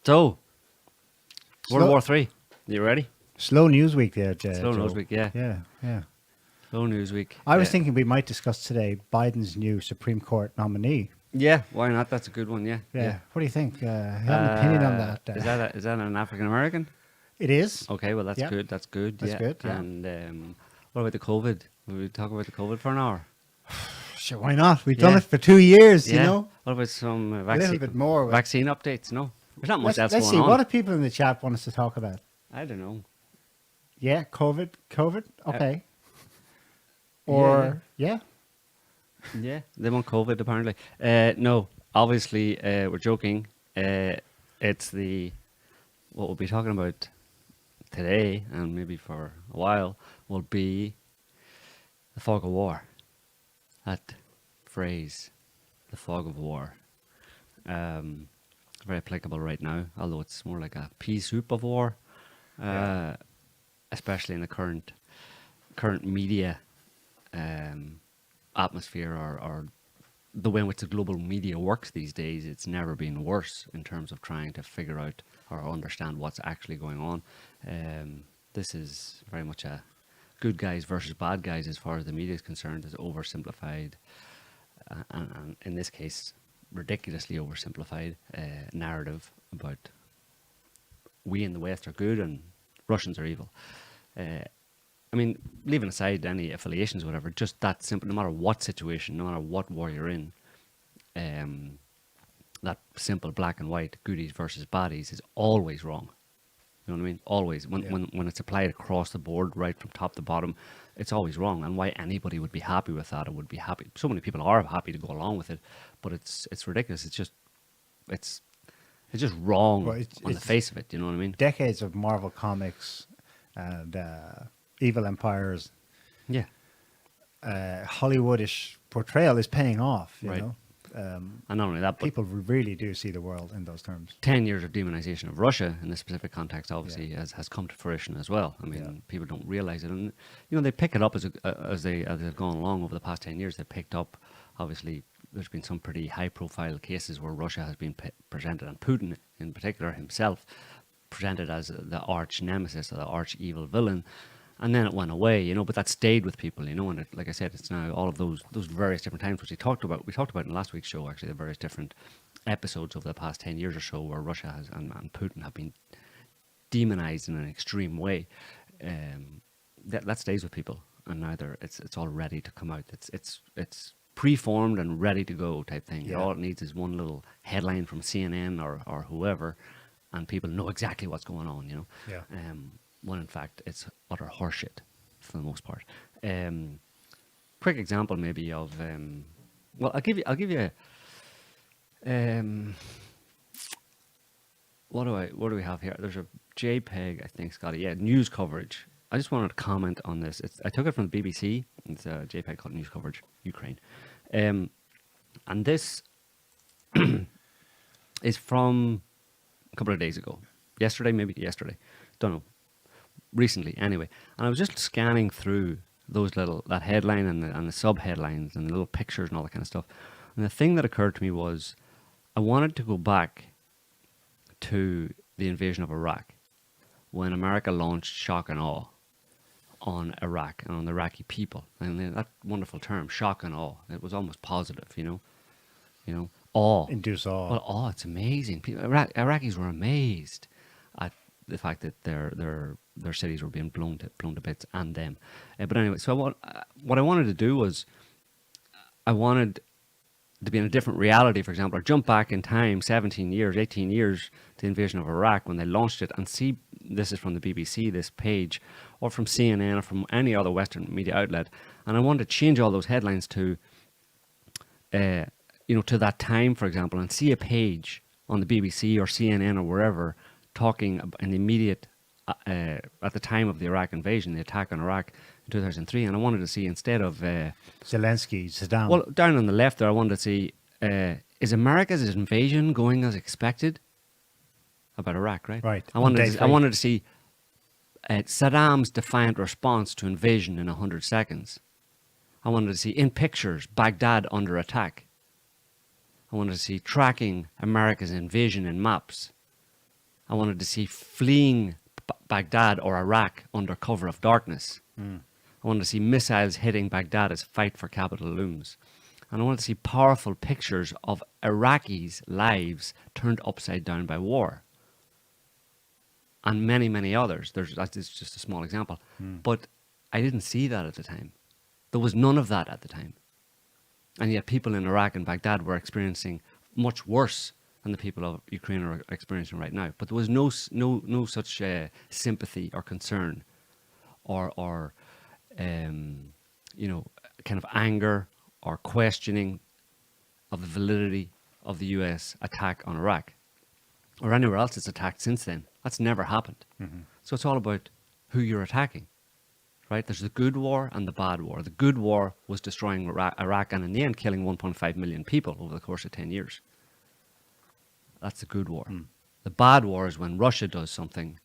So, World War III. You ready? Slow news week there, Slow Joe. news week, yeah. Yeah. Slow news week. I was thinking we might discuss today Biden's new Supreme Court nominee. Yeah, why not? That's a good one, yeah. Yeah. What do you think? You have an opinion on that? Is that an African American? It is. Okay, well, that's Yeah. good. That's good. That's yeah. good, yeah. And what about the COVID? Will we talk about the COVID for an hour? Sure, why not? We've done Yeah. it for 2 years, Yeah. you know? What about some A little bit more. vaccine updates? No, there's not much else Let's going see. on. What do people in the chat want us to talk about? I don't know. Yeah, COVID. Okay. Or, yeah. Yeah, they want COVID apparently. No, obviously we're joking. It's what we'll be talking about today and maybe for a while will be the fog of war. That phrase, the fog of war, very applicable right now. Although it's more like a pea soup of war, especially in the current media atmosphere or the way in which the global media works these days. It's never been worse in terms of trying to figure out or understand what's actually going on. This is very much a good guys versus bad guys as far as the media is concerned. It's oversimplified and in this case ridiculously oversimplified narrative about we in the West are good and Russians are evil. I mean, leaving aside any affiliations, whatever, just that simple, no matter what situation, no matter what war you're in, that simple black and white, goodies versus baddies, is always wrong. You know what I mean? Always. When it's applied across the board, right from top to bottom, it's always wrong. And why anybody would be happy with that or would be happy. So many people are happy to go along with it, but it's ridiculous. It's just wrong on the face of it. You know what I mean? Decades of Marvel comics and evil empires, Yeah. Hollywoodish portrayal is paying off. You Right. know, And not only that, but people really do see the world in those terms. 10 years of demonization of Russia in this specific context obviously has come to fruition as well. I mean, people don't realize it. And, you know, they pick it up as they've gone along over the past 10 years. They picked up, obviously, there's been some pretty high-profile cases where Russia has been presented, and Putin in particular himself, presented as the arch nemesis or the arch evil villain. And then it went away, you know, but that stayed with people, you know, and like I said, it's now all of those various different times which we talked about in last week's show, actually, the various different episodes over the past 10 years or so where Russia has and Putin have been demonized in an extreme way. That stays with people, and now it's all ready to come out. It's preformed and ready to go type thing. Yeah. All it needs is one little headline from CNN or whoever, and people know exactly what's going on, you know. Yeah. When in fact it's utter horseshit for the most part. Quick example maybe of well, I'll give you what do we have here? There's a JPEG, I think, Scotty. Yeah, news coverage. I just wanted to comment on this. I took it from the BBC. It's a JPEG called News Coverage Ukraine, and this is from a couple of days ago. Maybe yesterday. Don't know. Recently, anyway. And I was just scanning through that headline and the sub headlines and the little pictures and all that kind of stuff. And the thing that occurred to me was I wanted to go back to the invasion of Iraq when America launched shock and awe on Iraq and on the Iraqi people. And then that wonderful term, shock and awe. It was almost positive, you know, awe. Induce awe. Well, awe, it's amazing. Iraqis were amazed at the fact that their cities were being blown to bits, and them. But anyway, so what I wanted to do was I wanted to be in a different reality, for example, or jump back in time 17 years, 18 years to the invasion of Iraq when they launched it, and see, this is from the BBC, this page, or from CNN or from any other Western media outlet, and I wanted to change all those headlines to, to that time, for example, and see a page on the BBC or CNN or wherever talking in the immediate, at the time of the Iraq invasion, the attack on Iraq in 2003, and I wanted to see, instead of Zelensky, Saddam. Well, down on the left there, I wanted to see, is America's invasion going as expected? About Iraq, right? Right. I wanted to see Saddam's defiant response to invasion in 100 seconds. I wanted to see, in pictures, Baghdad under attack. I wanted to see tracking America's invasion in maps. I wanted to see fleeing Baghdad or Iraq under cover of darkness. I wanted to see missiles hitting Baghdad as fight for capital looms. And I wanted to see powerful pictures of Iraqis' lives turned upside down by war. And many, many others. That's just a small example. But I didn't see that at the time. There was none of that at the time. And yet people in Iraq and Baghdad were experiencing much worse than the people of Ukraine are experiencing right now. But there was no such sympathy or concern or kind of anger or questioning of the validity of the US attack on Iraq or anywhere else it's attacked since then. That's never happened. So it's all about who you're attacking, right? There's the good war and the bad war. The good war was destroying Iraq and in the end killing 1.5 million people over the course of 10 years. That's the good war. The bad war is when Russia does something,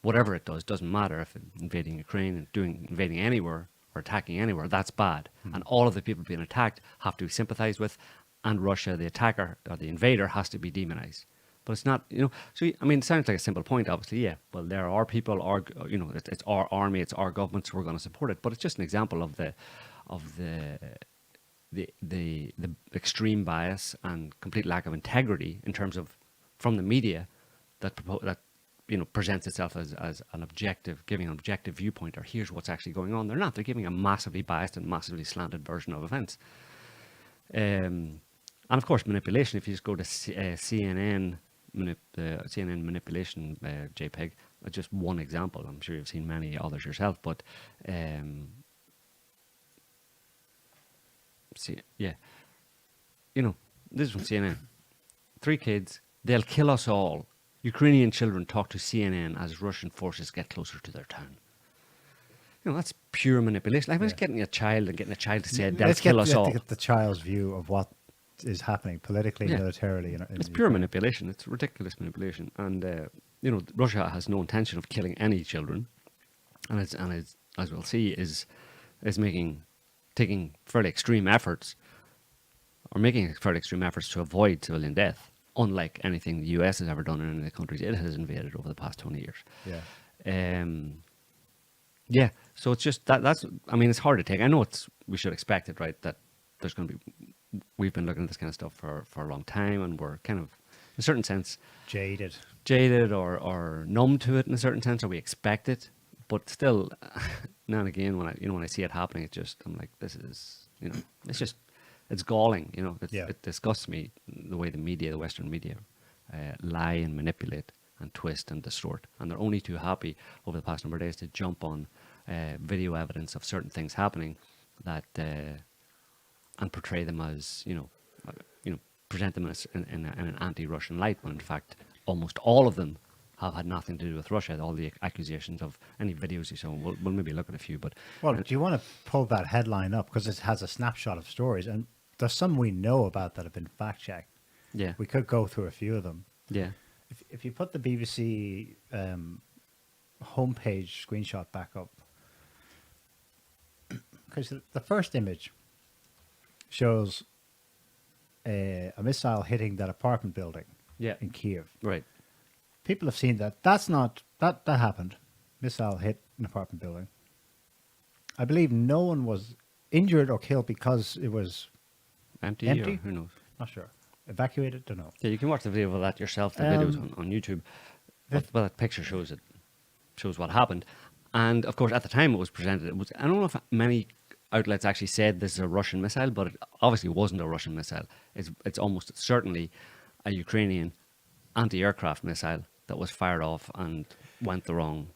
whatever it does, doesn't matter if it's invading Ukraine and invading anywhere or attacking anywhere, that's bad. And all of the people being attacked have to be sympathized with, and Russia, the attacker or the invader, has to be demonized. But it's not, so, I mean, it sounds like a simple point, obviously, yeah. Well, there are people, it's our army, it's our government, so we're going to support it. But it's just an example of the extreme bias and complete lack of integrity in terms of, from the media, that presents itself as an objective, giving an objective viewpoint, or here's what's actually going on. They're not. They're giving a massively biased and massively slanted version of events. And of course, manipulation. If you just go to CNN manipulation JPEG, just one example. I'm sure you've seen many others yourself, but this is from CNN. 3 kids. They'll kill us all. Ukrainian children talk to CNN as Russian forces get closer to their town. That's pure manipulation. Like, just getting a child to say they'll kill us all. Let's get the child's view of what is happening politically, militarily. It's pure manipulation. It's ridiculous manipulation. And, Russia has no intention of killing any children. And it's as we'll see, is taking fairly extreme efforts to avoid civilian death. Unlike anything the US has ever done in any of the countries it has invaded over the past 20 years. So it's just that's, I mean, it's hard to take. I know we should expect it, right? That there's going to be, we've been looking at this kind of stuff for a long time, and we're kind of, in a certain sense, jaded or numb to it in a certain sense, or we expect it. But still, now and again, when I see it happening, I'm like, this is, it's galling, it disgusts me the way the Western media, lie and manipulate and twist and distort. And they're only too happy over the past number of days to jump on video evidence of certain things happening that, and portray them as, present them as in an anti-Russian light, when in fact, almost all of them have had nothing to do with Russia. All the accusations of any videos you saw, we'll maybe look at a few. But do you want to pull that headline up, because it has a snapshot of stories, and there's some we know about that have been fact checked. Yeah, we could go through a few of them. Yeah, if you put the BBC homepage screenshot back up, because the first image shows a missile hitting that apartment building in Kiev. Right. People have seen that. That happened. Missile hit an apartment building. I believe no one was injured or killed because it was empty. Or who knows? Not sure. Evacuated? Don't know. Yeah, you can watch the video of that yourself. The video's on YouTube. That picture shows what happened. And of course, at the time it was presented, I don't know if many outlets actually said this is a Russian missile, but it obviously wasn't a Russian missile. It's almost certainly a Ukrainian anti-aircraft missile that was fired off and went the wrong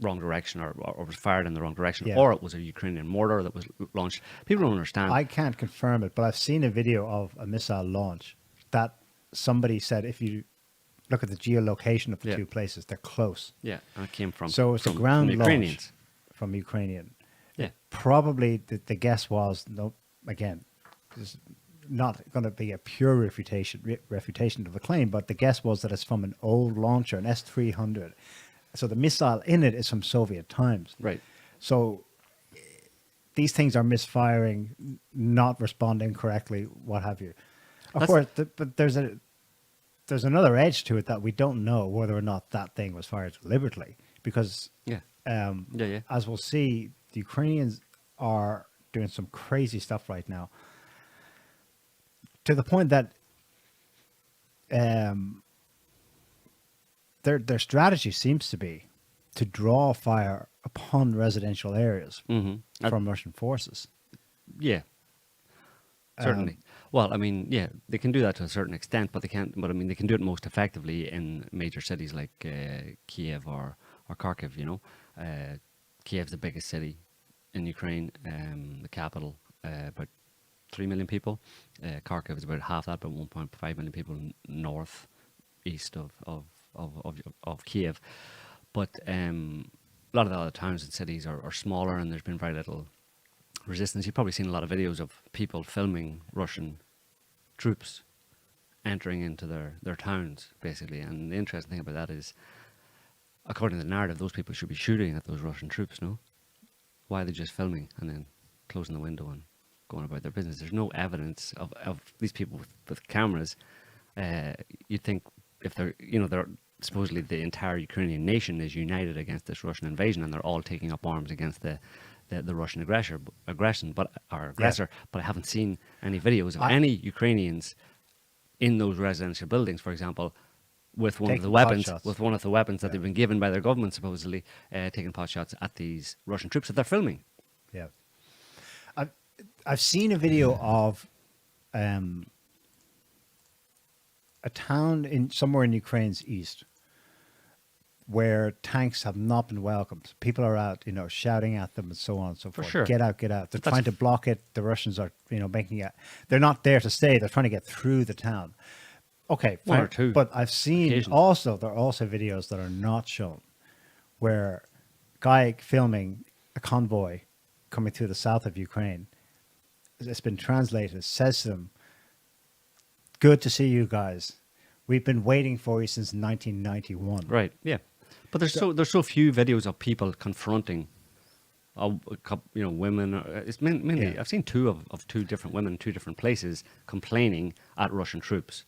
direction, or was fired in the wrong direction, or it was a Ukrainian mortar that was launched. People don't understand. I can't confirm it, but I've seen a video of a missile launch that somebody said, if you look at the geolocation of the two places, they're close. Yeah, and it came from, so it's a ground from launch Ukrainians. From Ukrainian. Yeah. Probably the guess was, no, again, there's not going to be a pure refutation of the claim, but the guess was that it's from an old launcher, an S-300. So the missile in it is from Soviet times. Right. So these things are misfiring, not responding correctly, what have you. Of course, but there's there's another edge to it that we don't know whether or not that thing was fired deliberately, because Yeah. as we'll see, the Ukrainians are doing some crazy stuff right now, to the point that their strategy seems to be to draw fire upon residential areas from Russian forces. Yeah. Certainly. Well, I mean, yeah, they can do that to a certain extent, but they can't. But I mean, they can do it most effectively in major cities like Kiev or Kharkiv. You know, Kiev's the biggest city in Ukraine, the capital, about 3 million people. Kharkiv is about half that, about 1.5 million people north, east of Kiev. But a lot of the other towns and cities are smaller, and there's been very little resistance. You've probably seen a lot of videos of people filming Russian troops entering into their towns, basically. And the interesting thing about that is, according to the narrative, those people should be shooting at those Russian troops, no? Why are they just filming and then closing the window and going about their business? There's no evidence of these people with cameras. You'd think if they're supposedly the entire Ukrainian nation is united against this Russian invasion, and they're all taking up arms against the Russian aggressor. But I haven't seen any videos of any Ukrainians in those residential buildings, for example, with one of the weapons that they've been given by their government, supposedly taking pot shots at these Russian troops that they're filming. Yeah, I've seen a video of a town somewhere in Ukraine's east, where tanks have not been welcomed. People are out, shouting at them and so on and so forth. Sure. Get out, get out. They're trying to block it. The Russians are, making it. They're not there to stay. They're trying to get through the town. Okay, one or two. But I've seen there are also videos that are not shown, where guy filming a convoy coming through the south of Ukraine, it's been translated, says to them, "Good to see you guys. We've been waiting for you since 1991." Right. Yeah. But there's so few videos of people confronting, women. It's mainly I've seen two of two different women in two different places complaining at Russian troops.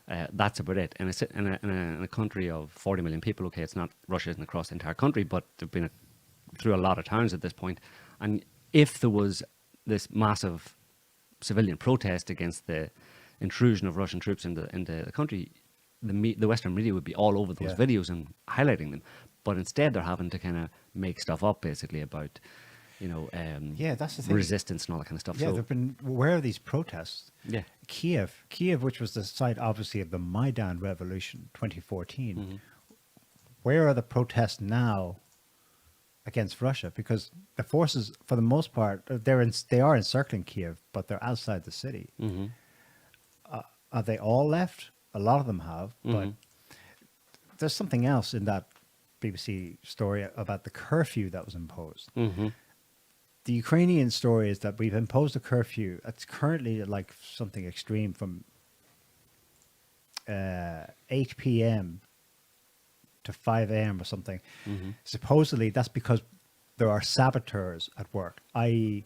That's about it. And it's in a country of 40 million people. Okay, it's not, Russia isn't across the entire country, but they've been through a lot of towns at this point. And if there was this massive civilian protest against the intrusion of Russian troops into the country, the Western media would be all over those videos and highlighting them. But instead, they're having to kind of make stuff up, basically, about, that's the thing. resistance and all that kind of stuff. Yeah, So, there've been, where are these protests? yeah. Kiev, which was the site, obviously, of the Maidan Revolution, 2014. Where are the protests now against Russia? Because the forces, for the most part, they are encircling Kiev, but they're outside the city. Are they all left? A lot of them have, but there's something else in that BBC story about the curfew that was imposed. The Ukrainian story is that we've imposed a curfew. It's currently like something extreme from 8 p.m. to 5 a.m. or something. Supposedly that's because there are saboteurs at work, i.e.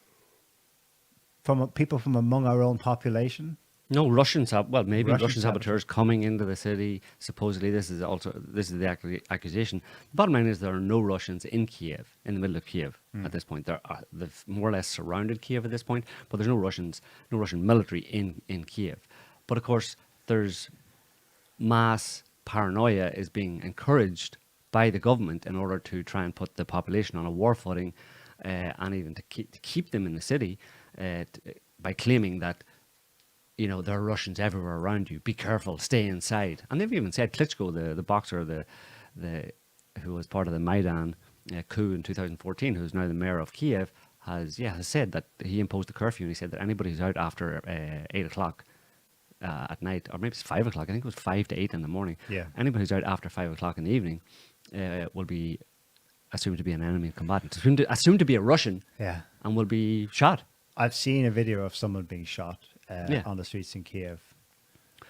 people from among our own population. No, Russian saboteurs coming into the city. Supposedly, this is the accusation. The bottom line is there are no Russians in Kiev, in the middle of Kiev at this point. They've more or less surrounded Kiev at this point, but there's no Russian military in Kiev. But of course, there's mass paranoia is being encouraged by the government in order to try and put the population on a war footing, and even to keep them in the city by claiming that, there are Russians everywhere around you. Be careful. Stay inside. And they've even said Klitschko, the boxer, who was part of the Maidan coup in 2014, who's now the mayor of Kiev, has said that he imposed a curfew, and he said that anybody who's out after 8 o'clock at night, or maybe it's 5 o'clock. I think it was 5 to 8 in the morning. Yeah. Anybody who's out after 5 o'clock in the evening will be assumed to be an enemy combatant, assumed to be a Russian, and will be shot. I've seen a video of someone being shot on the streets in Kiev.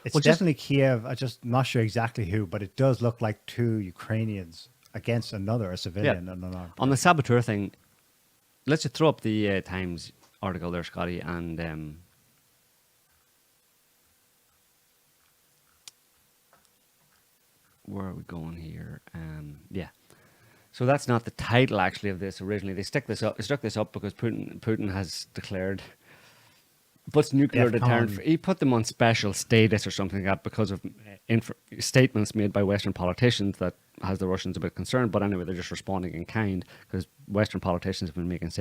It's Well, definitely Kiev. I'm just not sure exactly who, but it does look like two Ukrainians against a civilian. And an on the saboteur thing, let's just throw up the Times article there, Scotty, and where are we going here? Yeah. So that's not the title actually of this originally. They stuck this up because Putin has declared puts nuclear deterrent. DEFCON. He put them on special status or something like that because of statements made by Western politicians that has the Russians a bit concerned. But anyway, they're just responding in kind because Western politicians have been making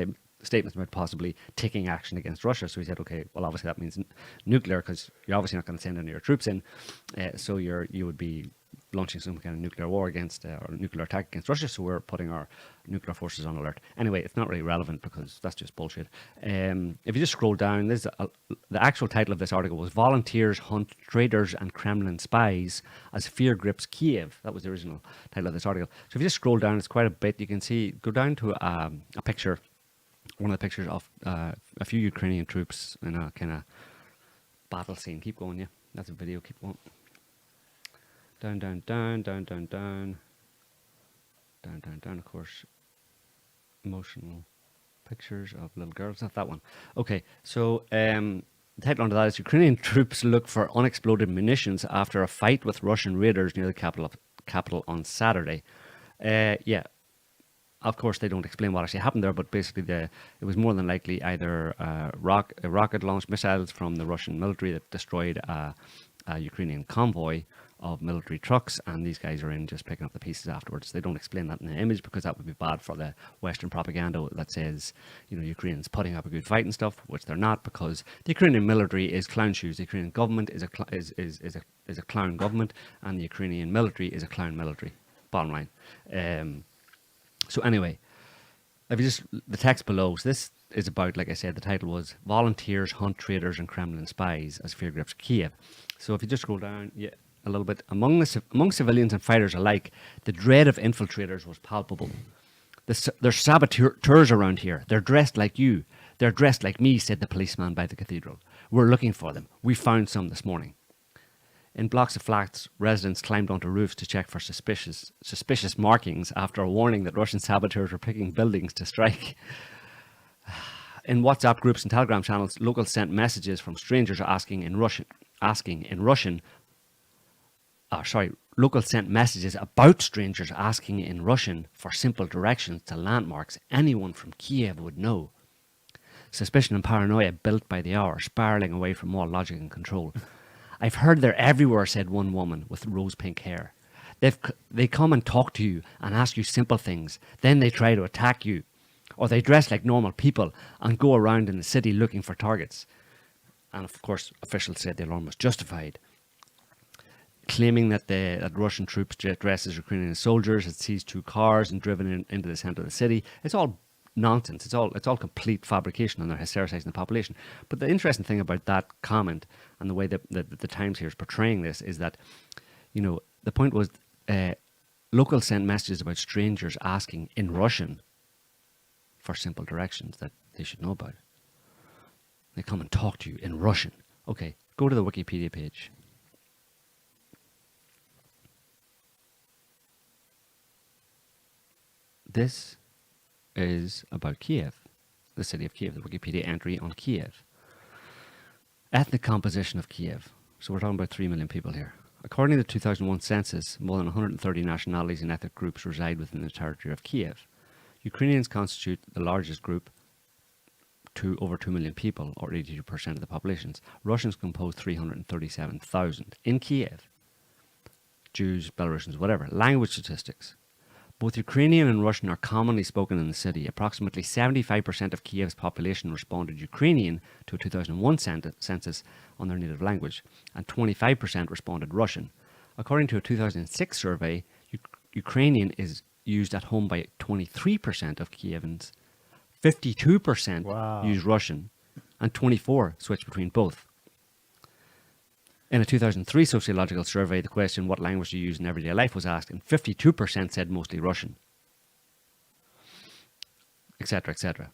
statements about possibly taking action against Russia. So he said, okay, well, obviously that means nuclear because you're obviously not going to send any of your troops in. So you would be launching some kind of nuclear war against or nuclear attack against Russia, so we're putting our nuclear forces on alert. Anyway, it's not really relevant because that's just bullshit. If you just scroll down, the actual title of this article was "Volunteers Hunt Traitors and Kremlin Spies as Fear Grips Kiev." That was the original title of this article. So if you just scroll down, it's quite a bit. You can see, go down to a picture, one of the pictures of a few Ukrainian troops in a kind of battle scene. Keep going, yeah. That's a video. Keep going. Down, down, down, down, down, down, down, down, down, of course, emotional pictures of little girls, not that one. Okay, so the title under that is Ukrainian troops look for unexploded munitions after a fight with Russian raiders near the capital on Saturday. Yeah, of course they don't explain what actually happened there, but basically it was more than likely either rocket launched missiles from the Russian military that destroyed a Ukrainian convoy of military trucks, and these guys are in just picking up the pieces afterwards. They don't explain that in the image because that would be bad for the Western propaganda that says, Ukrainians putting up a good fight and stuff, which they're not, because the Ukrainian military is clown shoes. The Ukrainian government is a clown government, and the Ukrainian military is a clown military. Bottom line. So anyway, if you just the text below, so this is about, like I said, the title was "Volunteers Hunt Traitors and Kremlin Spies as Fear Grips Kiev." So if you just scroll down, yeah, a little bit, among civilians and fighters alike, the dread of infiltrators was palpable. There's saboteurs around here. They're dressed like you. They're dressed like me, said the policeman by the cathedral. We're looking for them. We found some this morning. In blocks of flats, residents climbed onto roofs to check for suspicious markings after a warning that Russian saboteurs were picking buildings to strike. In WhatsApp groups and Telegram channels, locals sent messages from strangers locals sent messages about strangers asking in Russian for simple directions to landmarks anyone from Kiev would know. Suspicion and paranoia built by the hour, spiralling away from all logic and control. I've heard they're everywhere, said one woman with rose-pink hair. They come and talk to you and ask you simple things. Then they try to attack you. Or they dress like normal people and go around in the city looking for targets. And of course, officials said the alarm was justified, claiming that Russian troops dressed as Ukrainian soldiers had seized 2 cars and driven into the centre of the city. It's all nonsense. It's all complete fabrication, and they're hystericizing the population. But the interesting thing about that comment and the way that the Times here is portraying this is that, the point was locals sent messages about strangers asking in Russian for simple directions that they should know about. They come and talk to you in Russian. Okay, go to the Wikipedia page. This is about Kiev, the city of Kiev, the Wikipedia entry on Kiev. Ethnic composition of Kiev. So we're talking about 3 million people here. According to the 2001 census, more than 130 nationalities and ethnic groups reside within the territory of Kiev. Ukrainians constitute the largest group, to over 2 million people, or 82% of the populations. Russians compose 337,000 in Kiev. Jews, Belarusians, whatever. Language statistics. Both Ukrainian and Russian are commonly spoken in the city. Approximately 75% of Kiev's population responded Ukrainian to a 2001 census on their native language, and 25% responded Russian. According to a 2006 survey, Ukrainian is used at home by 23% of Kievans, 52% use Russian, and 24% switch between both. In a 2003 sociological survey, the question, what language do you use in everyday life, was asked, and 52% said mostly Russian, etc., etc.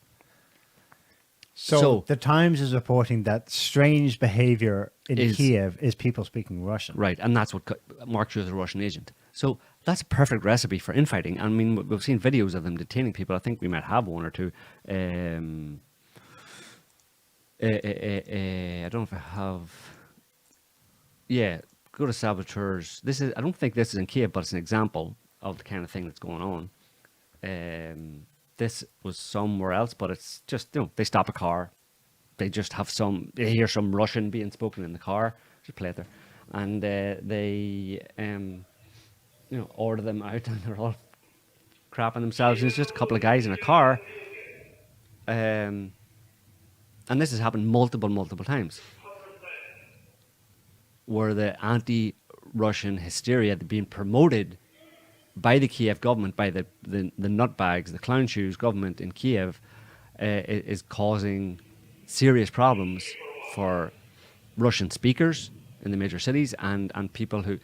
So the Times is reporting that strange behavior in Kiev is people speaking Russian. Right, and that's what marks you as a Russian agent. So that's a perfect recipe for infighting. I mean, we've seen videos of them detaining people. I think we might have one or two. I don't know if I have... Yeah, go to saboteurs. I don't think this is in Kiev, but it's an example of the kind of thing that's going on. This was somewhere else, but it's just, they stop a car. They just they hear some Russian being spoken in the car. Just play it there. And they, order them out, and they're all crapping themselves. And it's just a couple of guys in a car. And this has happened multiple times, where the anti-Russian hysteria being promoted by the Kiev government, by the nutbags, the clown shoes government in Kiev, is causing serious problems for Russian speakers in the major cities and people who...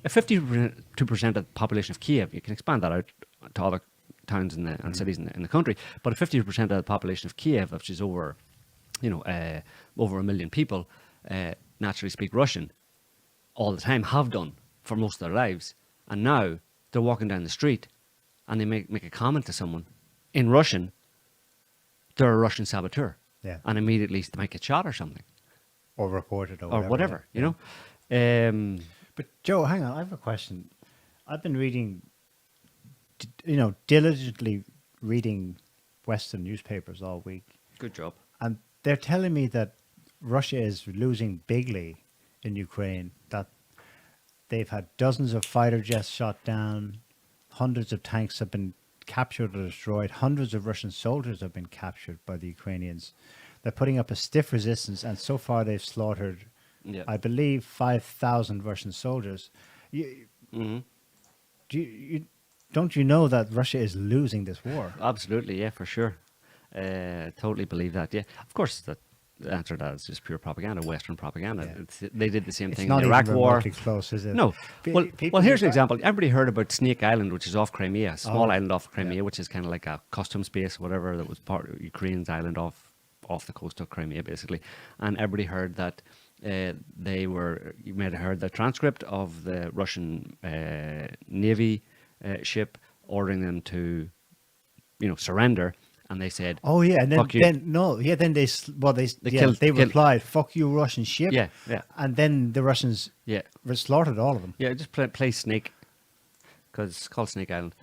52% of the population of Kiev, you can expand that out to other towns and cities in the country, but 50% of the population of Kiev, which is over 1 million people, naturally speak Russian all the time, have done for most of their lives. And now they're walking down the street and they make a comment to someone in Russian, they're a Russian saboteur. Yeah. And immediately they might get shot or something. Or reported or whatever, yeah. you know. But Joe, hang on, I have a question. I've been reading, diligently reading Western newspapers all week. Good job. And they're telling me that Russia is losing bigly in Ukraine, that they've had dozens of fighter jets shot down, hundreds of tanks have been captured or destroyed, hundreds of Russian soldiers have been captured by the Ukrainians. They're putting up a stiff resistance, and so far they've slaughtered, I believe, 5,000 Russian soldiers. Don't you know that Russia is losing this war? Absolutely, yeah, for sure. Totally believe that, yeah. Of course, the answer to that is just pure propaganda, Western propaganda. Yeah. They did the same thing in the Iraq War. Close, is it? No. Well, here's an example. Everybody heard about Snake Island, which is off Crimea, a small island off Crimea, which is kind of like a customs base, whatever, that was part of Ukraine's island off the coast of Crimea, basically. And everybody heard that you may have heard the transcript of the Russian Navy ship ordering them to, surrender. And they said, "Oh yeah," and then they replied, "Fuck you, Russian ship." Yeah. And then the Russians slaughtered all of them. Yeah, just play Snake, because it's called Snake Island.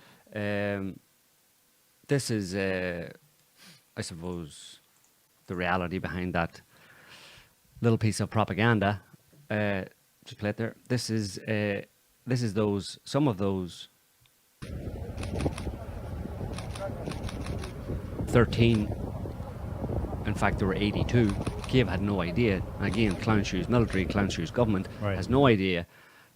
This is, I suppose, the reality behind that little piece of propaganda. Just play it there. This is some of those 13. In fact, there were 82. Kiev had no idea. Again, clown shoes military, clown shoes government has no idea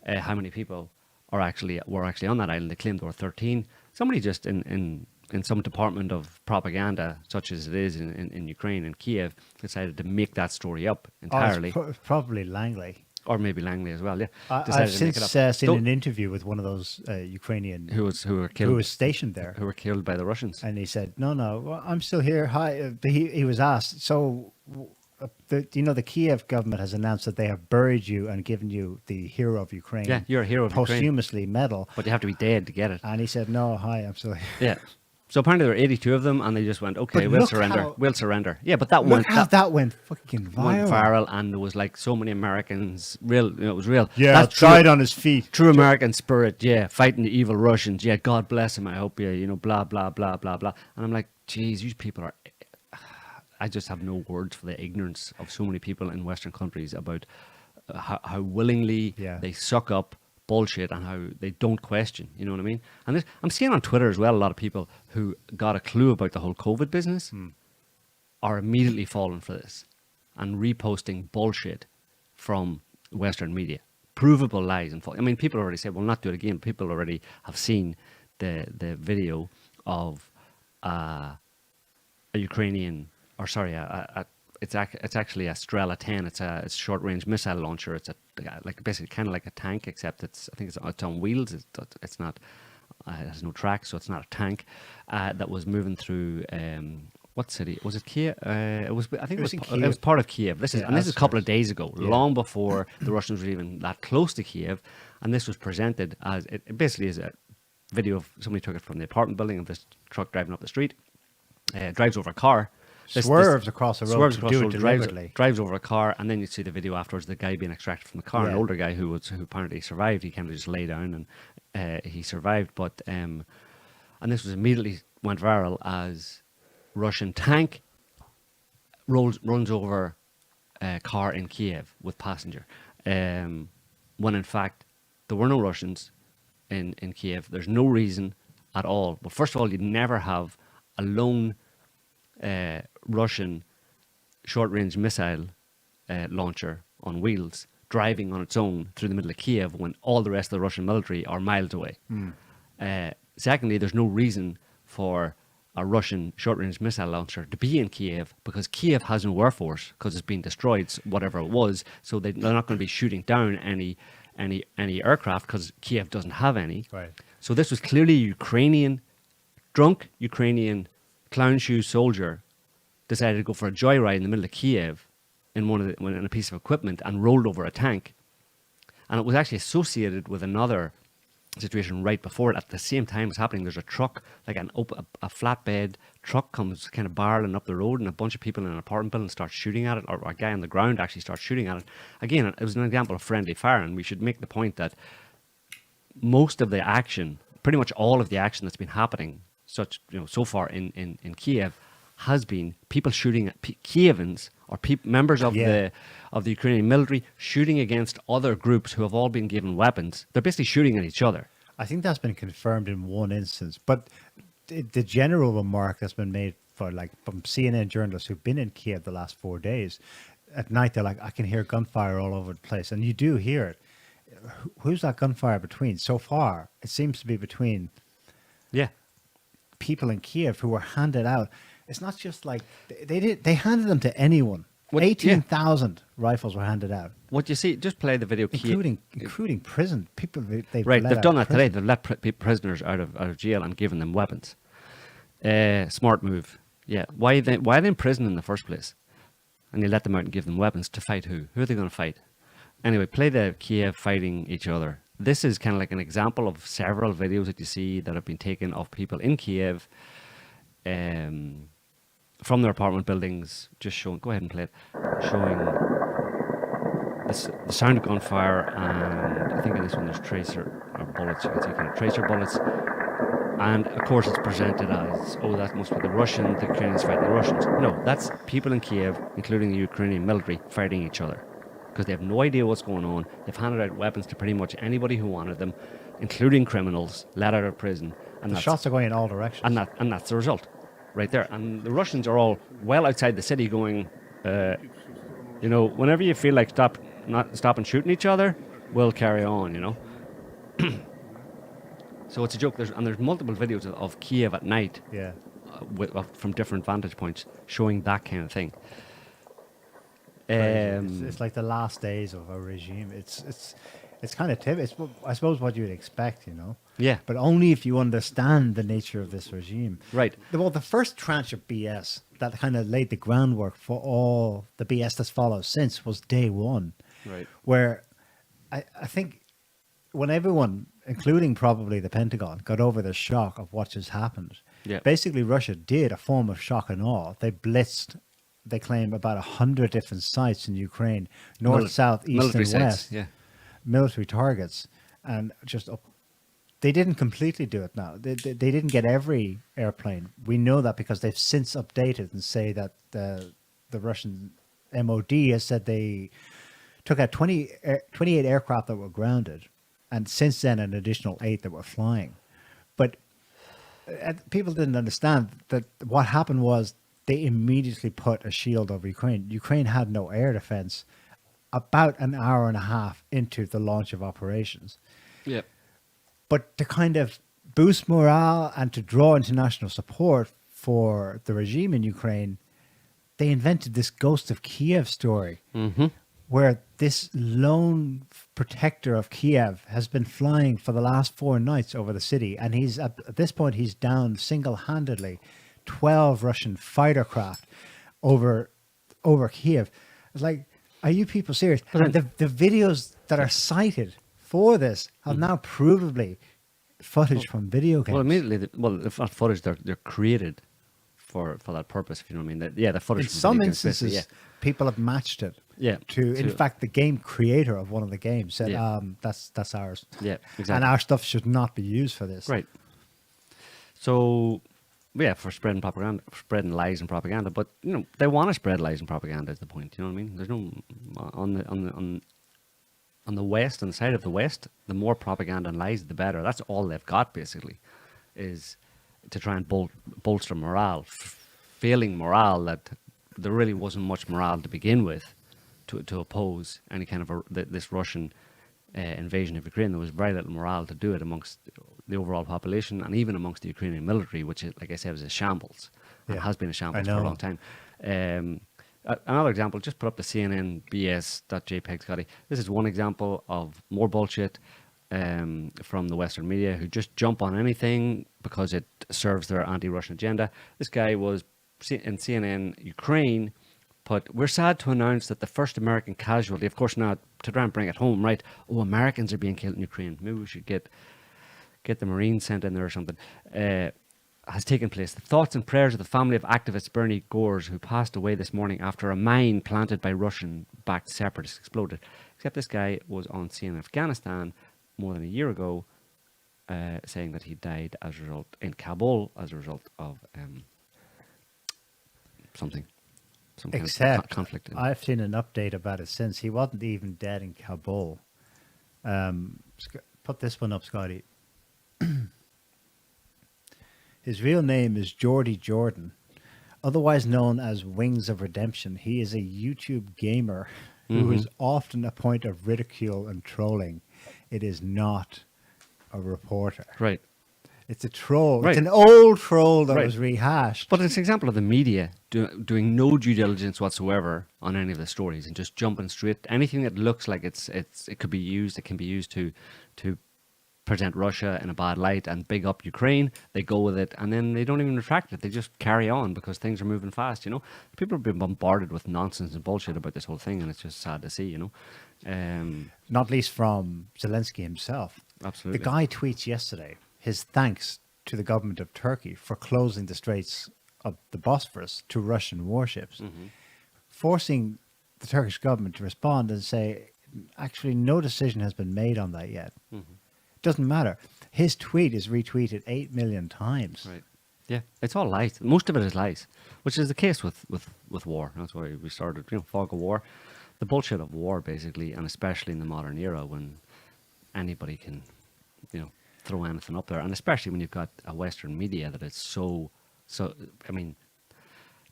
how many people were actually on that island. They claimed there were 13. Somebody just in some department of propaganda, such as it is in Ukraine and Kiev, decided to make that story up entirely. It's probably Langley. Or maybe Langley as well, yeah. I've since seen an interview with one of those Ukrainian who was stationed there, who were killed by the Russians, and he said, "No, well, I'm still here." Hi, he was asked, "So, the Kiev government has announced that they have buried you and given you the Hero of Ukraine, yeah, you're a hero of posthumously medal, but you have to be dead to get it." And he said, "No, hi, I'm still here." Yeah. So apparently there were 82 of them, and they just went, "Okay, we'll surrender." Yeah, but that went fucking viral. Went viral, and there was like so many Americans. It was real. Yeah, that's died on his feet. True American spirit. Yeah, fighting the evil Russians. Yeah, God bless him. I hope you. Blah blah blah blah blah. And I'm like, geez, these people are. I just have no words for the ignorance of so many people in Western countries about how willingly they suck up bullshit and how they don't question, you know what I mean? And I'm seeing on Twitter as well, a lot of people who got a clue about the whole COVID business are immediately falling for this and reposting bullshit from Western media, provable lies and I mean, people already said, "Well, not do it again." People already have seen the video of a Ukrainian, it's actually a Strela 10. It's a short-range missile launcher. It's basically kind of like a tank, except I think it's on wheels. It's not. It has no track, so it's not a tank. That was moving through. What city was it? Kiev. It was part of Kiev. This is a couple of days ago, long before the Russians were even that close to Kiev, and this was presented as it basically is a video of somebody took it from the apartment building of this truck driving up the street. Drives over a car. swerves across the road to do it deliberately. Drives over a car, and then you see the video afterwards, the guy being extracted from the car, Yeah. an older guy who apparently survived. He kind of just lay down and he survived. But and this was immediately went viral as Russian tank runs over a car in Kiev with passenger. When in fact there were no Russians in Kiev. There's no reason at all. Well, first of all, you'd never have a lone Russian short-range missile launcher on wheels driving on its own through the middle of Kiev when all the rest of the Russian military are miles away. Secondly, there's no reason for a Russian short-range missile launcher to be in Kiev because Kiev has no air force because it's been destroyed, whatever it was. So they're not going to be shooting down any aircraft because Kiev doesn't have any. Right. So this was clearly drunk Ukrainian clown shoe soldier decided to go for a joyride in the middle of Kiev in a piece of equipment and rolled over a tank. And it was actually associated with another situation right before it. At the same time as happening, there's a truck, like a flatbed truck comes kind of barreling up the road, and a bunch of people in an apartment building start shooting at it, or a guy on the ground actually starts shooting at it. Again, it was an example of friendly fire, and we should make the point that most of the action, pretty much all of the action that's been happening so far in Kiev has been people shooting at Kievans or members of the Ukrainian military shooting against other groups who have all been given weapons. They're basically shooting at each other. I think that's been confirmed in one instance, but the general remark that's been made from CNN journalists who've been in Kiev the last 4 days, at night they're like, I can hear gunfire all over the place, and you do hear it. Who's that gunfire between? So far, it seems to be between people in Kiev who were handed out. It's not just like they handed them to anyone. 18,000 rifles were handed out. What you see, just play the video, including prison people. They've done that today. They've let prisoners out of jail and given them weapons. Smart move. Yeah. Why are they in prison in the first place? And you let them out and give them weapons to fight who? Who are they going to fight? Anyway, play the Kiev fighting each other. This is kind of like an example of several videos that you see that have been taken of people in Kiev from their apartment buildings, just showing, go ahead and play it, showing the sound of gunfire, and I think in this one there's tracer or bullets, you can see kind of tracer bullets, and of course it's presented as, oh, that must be the Ukrainians fighting the Russians. No, that's people in Kiev, including the Ukrainian military, fighting each other. Because they have no idea what's going on. They've handed out weapons to pretty much anybody who wanted them, including criminals, let out of prison. And the shots are going in all directions. And that's the result, right there. And the Russians are all well outside the city going, whenever you feel like stop shooting each other, we'll carry on, So it's a joke. There's multiple videos of Kiev at night, from different vantage points, showing that kind of thing. It's like the last days of a regime. It's kind of typical. I suppose what you'd expect, Yeah. But only if you understand the nature of this regime. Right. Well, the first tranche of BS that kind of laid the groundwork for all the BS that's followed since was day one. Right. Where I think when everyone, including probably the Pentagon, got over the shock of what just happened, basically Russia did a form of shock and awe. They blitzed, they claim, about 100 different sites in Ukraine, north, south, east, and west. Military targets, and just up. They didn't completely do it now. They didn't get every airplane. We know that because they've since updated and say that the Russian MOD has said they took out 28 aircraft that were grounded, and since then an additional 8 that were flying. But people didn't understand that what happened was they immediately put a shield over Ukraine. Ukraine had no air defense about an hour and a half into the launch of operations. Yep. But to kind of boost morale and to draw international support for the regime in Ukraine, they invented this Ghost of Kiev story, where this lone protector of Kiev has been flying for the last 4 nights over the city. And he's at this point, he's downed single-handedly 12 Russian fighter craft over Kiev. It's like, are you people serious? And the videos that are cited for this have now provably footage from video games. Well, immediately, if not footage, they're created for that purpose, if you know what I mean. The footage In from some video games, basically, instances, people have matched it. Yeah. In fact, the game creator of one of the games said, Yeah. "That's ours." Yeah, exactly. And our stuff should not be used for this. Right. So, yeah, for spreading propaganda, spreading lies and propaganda. But they want to spread lies and propaganda. Is the point? You know what I mean? There's no on the West, on the side of the West, the more propaganda and lies, the better. That's all they've got, basically, is to try and bolster morale, failing morale that there really wasn't much morale to begin with to oppose any kind of this Russian invasion of Ukraine. There was very little morale to do it amongst the overall population and even amongst the Ukrainian military, which, like I said, was a shambles. And Yeah. has been a shambles I for a know. long time. Another example, just put up the CNN BS.jpg, Scotty. This is one example of more bullshit from the Western media who just jump on anything because it serves their anti-Russian agenda. This guy was in CNN Ukraine, but we're sad to announce that the first American casualty, of course now to try and bring it home, right? Oh, Americans are being killed in Ukraine. Maybe we should get the Marines sent in there or something. Has taken place. The thoughts and prayers of the family of activist Bernie Gores, who passed away this morning after a mine planted by Russian-backed separatists exploded. Except this guy was on CNN Afghanistan more than a year ago, saying that he died as a result in Kabul as a result of some kind Except of conflict. I've seen an update about it since. He wasn't even dead in Kabul. Put this one up, Scotty. His real name is Geordie Jordan, otherwise known as Wings of Redemption. He is a YouTube gamer who is often a point of ridicule and trolling. It is not a reporter. Right. It's a troll. Right. It's an old troll that Right. was rehashed. But it's an example of the media doing no due diligence whatsoever on any of the stories and just jumping straight. Anything that looks like it could be used, it can be used to present Russia in a bad light and big up Ukraine. They go with it and then they don't even retract it. They just carry on because things are moving fast, People have been bombarded with nonsense and bullshit about this whole thing, and it's just sad to see, Not least from Zelensky himself. Absolutely. The guy tweets yesterday his thanks to the government of Turkey for closing the Straits of the Bosphorus to Russian warships, forcing the Turkish government to respond and say, actually, no decision has been made on that yet. Doesn't matter. His tweet is retweeted 8 million times. Right. Yeah, it's all lies. Most of it is lies, which is the case with war. That's why we started, fog of war. The bullshit of war, basically, and especially in the modern era when anybody can, throw anything up there. And especially when you've got a Western media that is so, I mean,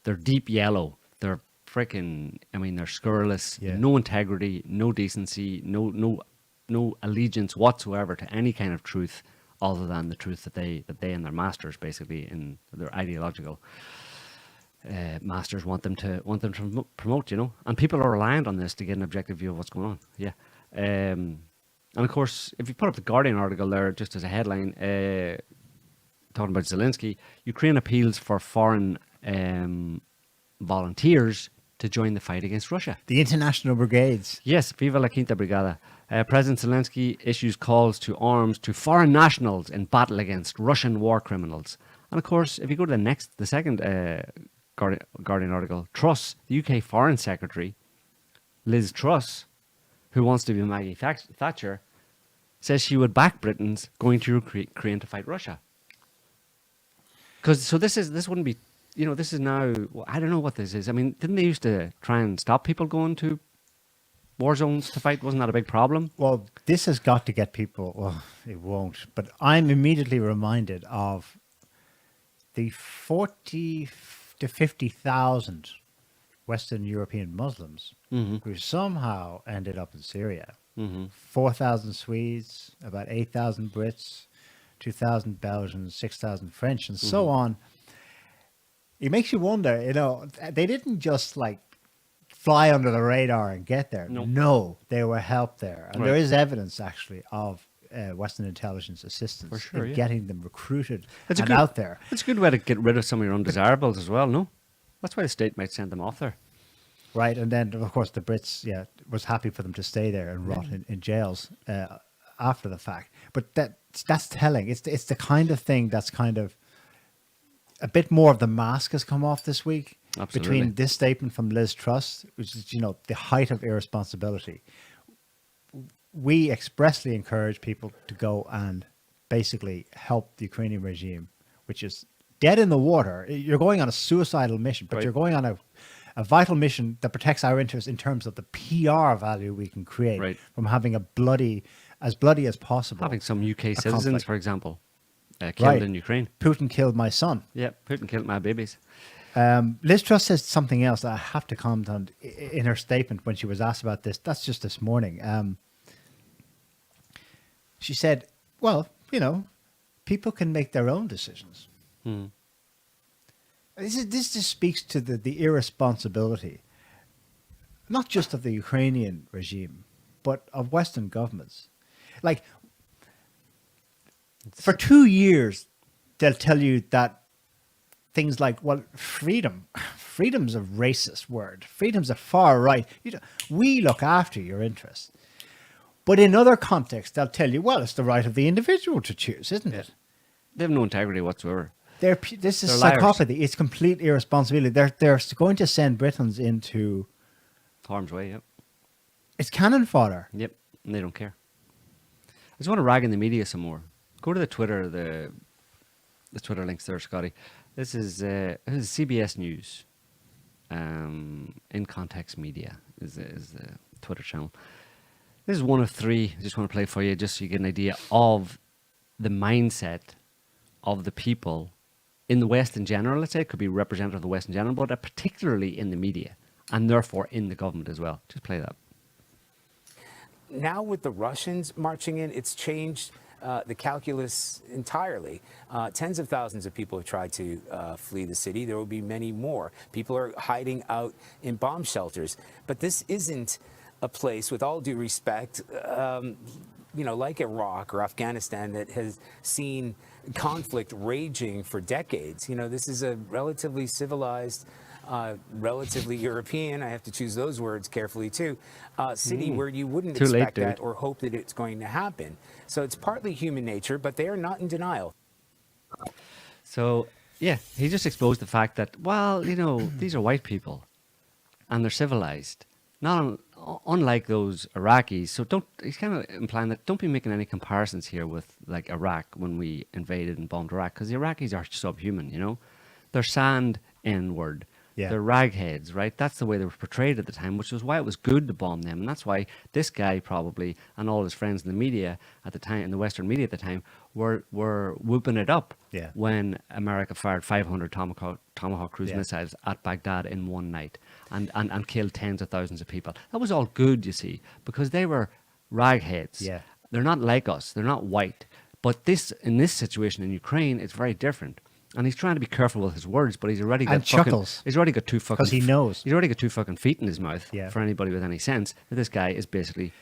they're deep yellow. They're freaking, they're scurrilous, Yeah. no integrity, no decency, no allegiance whatsoever to any kind of truth other than the truth that they and their masters, basically, in their ideological masters want them to promote, and people are reliant on this to get an objective view of what's going on. Yeah. And of course, if you put up the Guardian article there, just as a headline, talking about Zelensky, Ukraine appeals for foreign volunteers to join the fight against Russia. The international brigades. Yes, Viva la Quinta Brigada. President Zelensky issues calls to arms to foreign nationals in battle against Russian war criminals. And of course, if you go to the second Guardian article, Truss, the UK Foreign Secretary, Liz Truss, who wants to be Maggie Thatcher, says she would back Britain's going to Ukraine to fight Russia. So this wouldn't be, this is now, I don't know what this is. I mean, didn't they used to try and stop people going to war zones to fight? Wasn't that a big problem? Well, this has got to get people, well, it won't, but I'm immediately reminded of the 40 to 50,000 Western European Muslims who somehow ended up in Syria. 4,000 Swedes, about 8,000 Brits, 2,000 Belgians, 6,000 French, and so on. It makes you wonder, they didn't just fly under the radar and get there. Nope. No, they were helped there. And Right. there is evidence, actually, of Western intelligence assistance For sure, in yeah. getting them recruited It's a and good- out there. It's a good way to get rid of some of your undesirables as well, no? That's why the state might send them off there. Right, and then, of course, the Brits, was happy for them to stay there and rot in jails after the fact. But that's telling. It's the kind of thing that's kind of a bit more of the mask has come off this week. Absolutely. Between this statement from Liz Truss, which is, the height of irresponsibility. We expressly encourage people to go and basically help the Ukrainian regime, which is dead in the water. You're going on a suicidal mission, but Right. you're going on a vital mission that protects our interests in terms of the PR value we can create Right. from having as bloody as possible. Having some UK citizens, conflict. for example, killed Right. in Ukraine. Putin killed my son. Yeah, Putin killed my babies. Liz Truss says something else that I have to comment on in her statement when she was asked about this. That's just this morning. She said, well, people can make their own decisions. This just speaks to the irresponsibility, not just of the Ukrainian regime, but of Western governments. Like, for 2 years, they'll tell you that things like, well, freedom's a racist word. Freedom's a far right. We look after your interests. But in other contexts, they'll tell you, well, it's the right of the individual to choose, isn't it? They have no integrity whatsoever. This is They're liars. psychopathy. It's complete irresponsibility. They're going to send Britons into... Harm's way, yep. It's cannon fodder. Yep, and they don't care. I just want to rag in the media some more. Go to the Twitter, the Twitter links there, Scotty. This is CBS News. In Context Media is the Twitter channel. This is one of three. I just want to play for you just so you get an idea of the mindset of the people in the West in general. Let's say it could be representative of the West in general, but particularly in the media and therefore in the government as well. Just play that. Now with the Russians marching in, it's changed the calculus entirely. Tens of thousands of people have tried to flee the city. There will be many more. People are hiding out in bomb shelters. But this isn't a place, with all due respect, like Iraq or Afghanistan, that has seen conflict raging for decades. This is a relatively civilized, relatively European, I have to choose those words carefully too, city where you wouldn't Too late, expect that dude. or hope that it's going to happen. So it's partly human nature, but they are not in denial. So, yeah, he just exposed the fact that, well, these are white people and they're civilized. Not unlike those Iraqis. So he's kind of implying that don't be making any comparisons here with like Iraq when we invaded and bombed Iraq, because the Iraqis are subhuman, They're sand N-word. Yeah. They're ragheads, right? That's the way they were portrayed at the time, which was why it was good to bomb them. And that's why this guy probably and all his friends in the media at the time, in the Western media at the time, were whooping it up Yeah. when America fired 500 Tomahawk cruise missiles at Baghdad in one night and killed tens of thousands of people. That was all good, you see, because they were ragheads. Yeah. They're not like us. They're not white. But in this situation in Ukraine, it's very different. And he's trying to be careful with his words, but he's already got And chuckles. He's already got two fucking. 'Cause he knows. He's already got two fucking feet in his mouth. Yeah. For anybody with any sense, that this guy is basically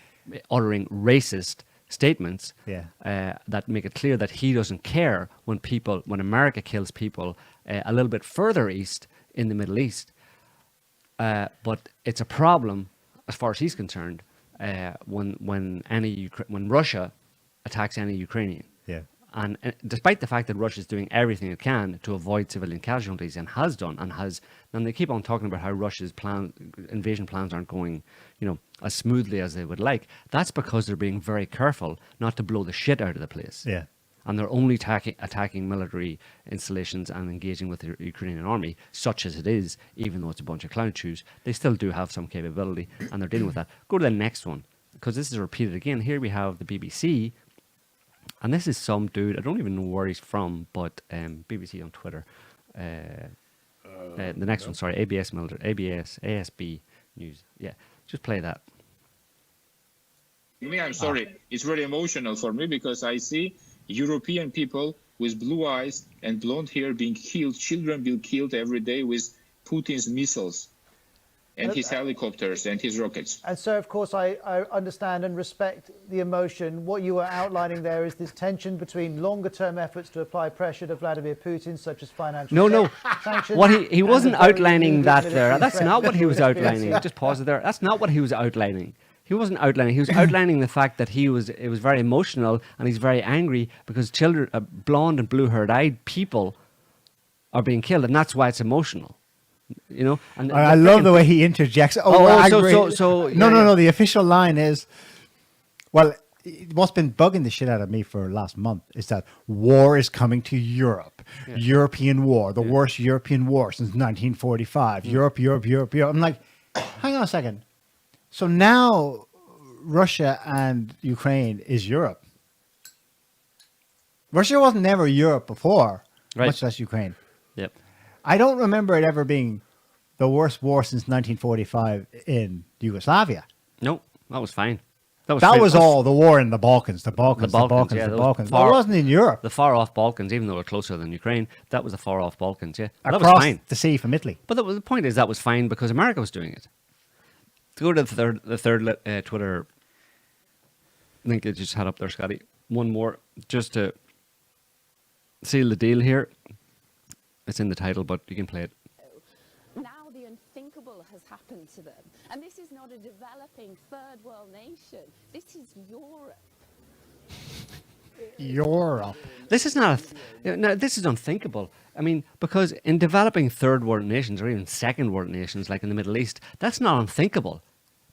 uttering racist statements. Yeah. That make it clear that he doesn't care when America kills people a little bit further east in the Middle East. But it's a problem as far as he's concerned when Russia attacks any Ukrainian. Yeah. And despite the fact that Russia is doing everything it can to avoid civilian casualties and has done and they keep on talking about how Russia's invasion plans aren't going, as smoothly as they would like. That's because they're being very careful not to blow the shit out of the place. Yeah. And they're only attacking military installations and engaging with the Ukrainian army, such as it is, even though it's a bunch of clown shoes. They still do have some capability, and they're dealing with that. Go to the next one, because this is repeated again. Here we have the BBC. And this is some dude, I don't even know where he's from, but BBC on Twitter. The next one, sorry, ASB News. Yeah, just play that. Me, I'm sorry. It's very emotional for me because I see European people with blue eyes and blonde hair being killed, children being killed every day with Putin's missiles and his helicopters and his rockets. And so, of course, I understand and respect the emotion. What you are outlining there is this tension between longer-term efforts to apply pressure to Vladimir Putin, such as financial sanctions. What he wasn't and the very outlining immediate that there. military That's threat not what he was that we're outlining. experiencing. Just pause it there. That's not what he was outlining. He wasn't outlining. He was outlining the fact that it was very emotional and he's very angry because children, blonde and blue-haired-eyed people are being killed, and that's why it's emotional. You know, and I love the way he interjects. No. The official line is, well, what's been bugging the shit out of me for last month is that war is coming to Europe. Yeah. European war, the worst European war since 1945. Europe. I'm like, hang on a second. So now Russia and Ukraine is Europe. Russia wasn't never Europe before, much less Ukraine. Yep. I don't remember it ever being the worst war since 1945 in Yugoslavia. No, that was fine. That was all the war in the Balkans. The Balkans. But it wasn't in Europe. The far-off Balkans, even though we're closer than Ukraine, that was the far-off Balkans, yeah. Across that was fine. The sea from Italy. But the point is that was fine because America was doing it. To go to the third Twitter link I just had up there, Scotty. One more, just to seal the deal here. It's in the title, but you can play it. Now the unthinkable has happened to them. And this is not a developing third world nation. This is Europe. Europe. This is not this is unthinkable. I mean, because in developing third world nations or even second world nations like in the Middle East, that's not unthinkable.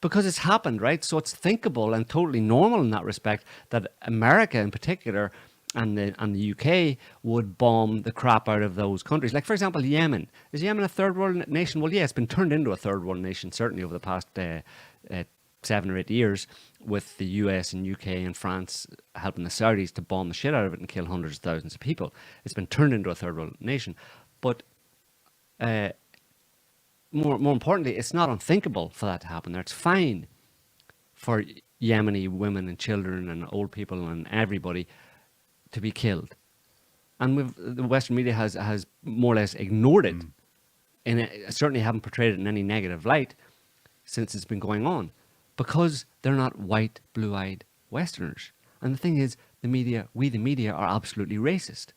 Because it's happened, right? So it's thinkable and totally normal in that respect that America in particular and the UK would bomb the crap out of those countries. Like, for example, Yemen. Is Yemen a third world nation? Well, yeah, it's been turned into a third world nation, certainly over the past 7 or 8 years, with the US and UK and France helping the Saudis to bomb the shit out of it and kill hundreds of thousands of people. It's been turned into a third world nation. But more importantly, it's not unthinkable for that to happen there. It's fine for Yemeni women and children and old people and everybody to be killed, and the Western media has more or less ignored it, and certainly haven't portrayed it in any negative light since it's been going on, because they're not white, blue-eyed Westerners. And the thing is, the media are absolutely racist.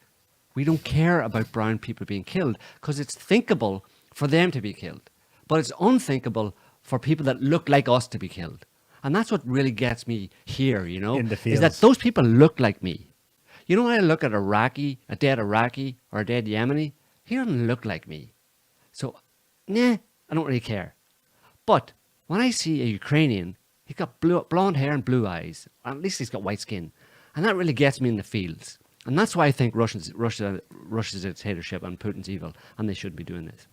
We don't care about brown people being killed because it's thinkable for them to be killed, but it's unthinkable for people that look like us to be killed. And that's what really gets me here, you know, is that those people look like me. You know, when I look at a dead Iraqi or a dead Yemeni, he doesn't look like me. So, I don't really care. But when I see a Ukrainian, he's got blonde hair and blue eyes. Or at least he's got white skin. And that really gets me in the feels. And that's why I think Russia's dictatorship and Putin's evil, and they shouldn't be doing this.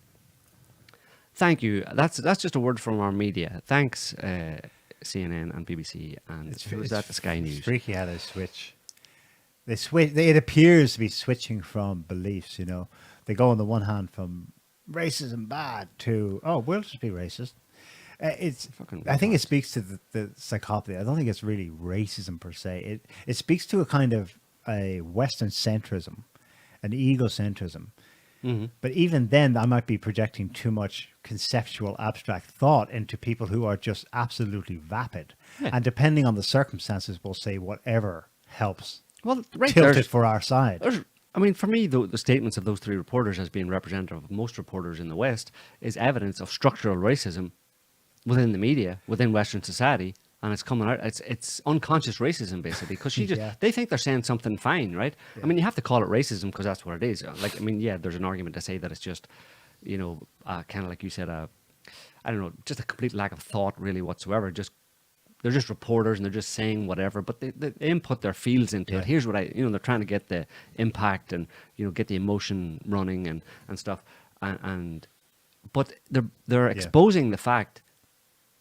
Thank you. That's just a word from our media. Thanks, CNN and BBC, and who's that? The Sky News. It's freaky how they switch. It appears to be switching from beliefs, you know. They go on the one hand from racism bad to, we'll just be racist. I think it speaks to the psychopathy. I don't think it's really racism per se. It speaks to a kind of a Western centrism, an egocentrism. Mm-hmm. But even then, I might be projecting too much conceptual, abstract thought into people who are just absolutely vapid. Yeah. And depending on the circumstances, we'll say whatever helps. Well, tilt it for our side. I mean, for me, the statements of those three reporters as being representative of most reporters in the West is evidence of structural racism within the media, within Western society, and it's coming out. It's unconscious racism, basically, because they think they're saying something fine, right? Yeah. I mean, you have to call it racism because that's what it is. Like, I mean, yeah, there's an argument to say that it's just, you know, kind of like you said, I don't know, just a complete lack of thought, really, whatsoever. They're just reporters and they're just saying whatever, but they input their feels into it. Here's what they're trying to get the impact and, you know, get the emotion running and stuff. But they're exposing the fact,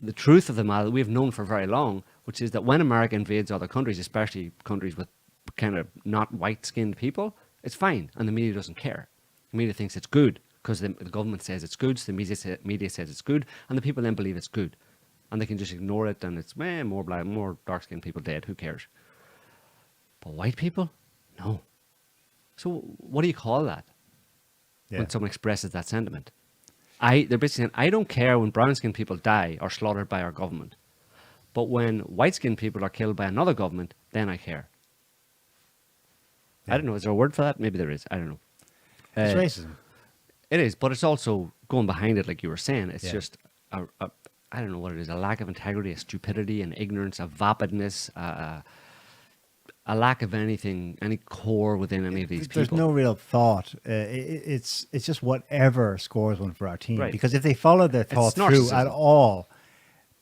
the truth of the matter that we've known for very long, which is that when America invades other countries, especially countries with kind of not white-skinned people, it's fine. And the media doesn't care. The media thinks it's good because the government says it's good. So the media says it's good. And the people then believe it's good. And they can just ignore it, and it's more black, more dark-skinned people dead. Who cares? But white people, no. So what do you call that when someone expresses that sentiment? They're basically saying, I don't care when brown-skinned people die or slaughtered by our government, but when white-skinned people are killed by another government, then I care. I don't know. Is there a word for that? Maybe there is. I don't know. It's racism. It is, but it's also going behind it, like you were saying. It's just I don't know what it is, a lack of integrity, a stupidity, an ignorance, a vapidness, a a lack of anything, any core within any of these people. There's no real thought. It's just whatever scores one for our team. Right. Because if they follow their thought through at narcissism. all,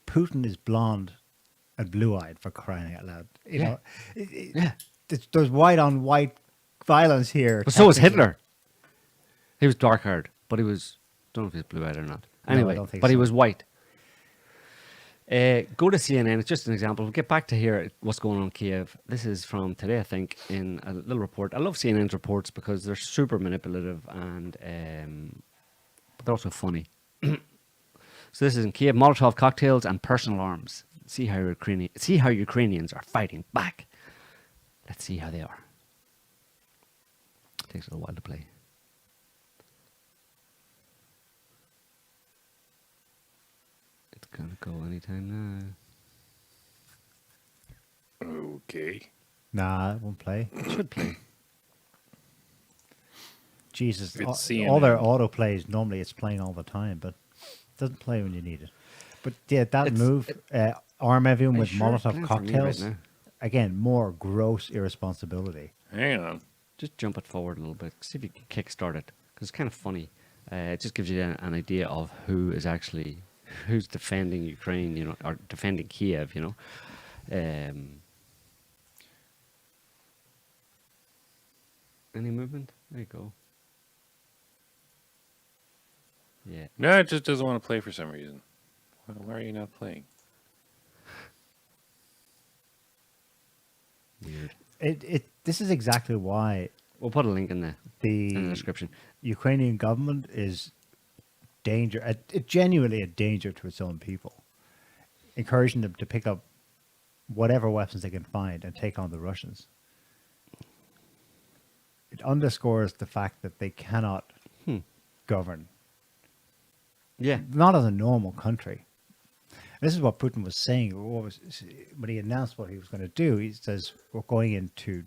Putin is blonde and blue-eyed, for crying out loud. You know, there's white-on-white violence here. But so was technically. Hitler. He was dark-haired, but he was, don't know if he's blue-eyed or not. No, I Anyway, don't think but he so. was white. Go to CNN. It's just an example. We'll get back to here what's going on in Kiev. This is from today, I think, in a little report. I love CNN's reports because they're super manipulative and but they're also funny. So this is in Kiev: Molotov cocktails and personal arms. See how Ukrainians are fighting back. Let's see how they are. Takes a little while to play. It's gonna go anytime now. Okay. Nah, it won't play. It should play. Jesus, If it's all their CNN. auto plays, normally it's playing all the time, but it doesn't play when you need it. But yeah, that It's- move, arm everyone I'm with sure it's Molotov playing for me right cocktails, now. again, more gross irresponsibility. Hang on. Just jump it forward a little bit. See if you can kickstart it. Because it's kind of funny. It just gives you an idea of who's defending Ukraine, you know, or defending Kiev, you know. Any movement? There you go. Yeah. No, it just doesn't want to play for some reason. Why are you not playing? Weird. This is exactly why We'll put a link in the the description. Ukrainian government is genuinely a danger to its own people, encouraging them to pick up whatever weapons they can find and take on the Russians. It underscores the fact that they cannot govern, Yeah. not as a normal country. This is what Putin was saying when he announced what he was going to do. He says, we're going in to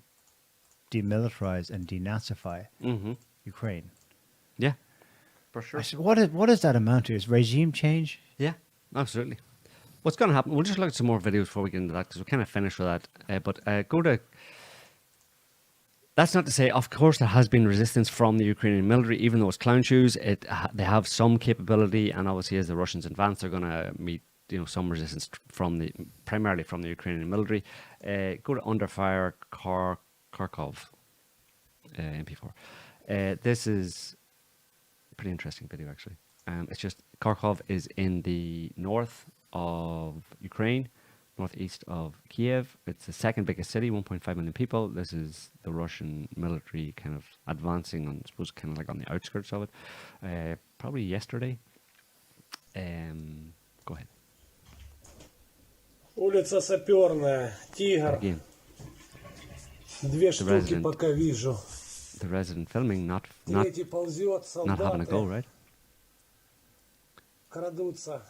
demilitarize and denazify Mm-hmm. Ukraine. Yeah. For I sure. said, what does that amount to? Is regime change? Yeah, absolutely. What's going to happen? We'll just look at some more videos before we get into that because we're kind of finished with that. But go to. That's not to say, of course, there has been resistance from the Ukrainian military, even though it's clown shoes. They have some capability, and obviously, as the Russians advance, they're going to meet some resistance primarily from the Ukrainian military. Go to Under Fire Karkov MP4. This is a pretty interesting video, actually. It's just Karkov is in the north of Ukraine, northeast of Kiev. It's the second biggest city, 1.5 million people. This is the Russian military kind of advancing on, I suppose, kind of like on the outskirts of it. Probably yesterday. Go ahead. Улица Саперная, Тигр. Again, Две штуки resident. пока вижу. the resident filming, not Третий ползет, having a go, солдаты right? крадутся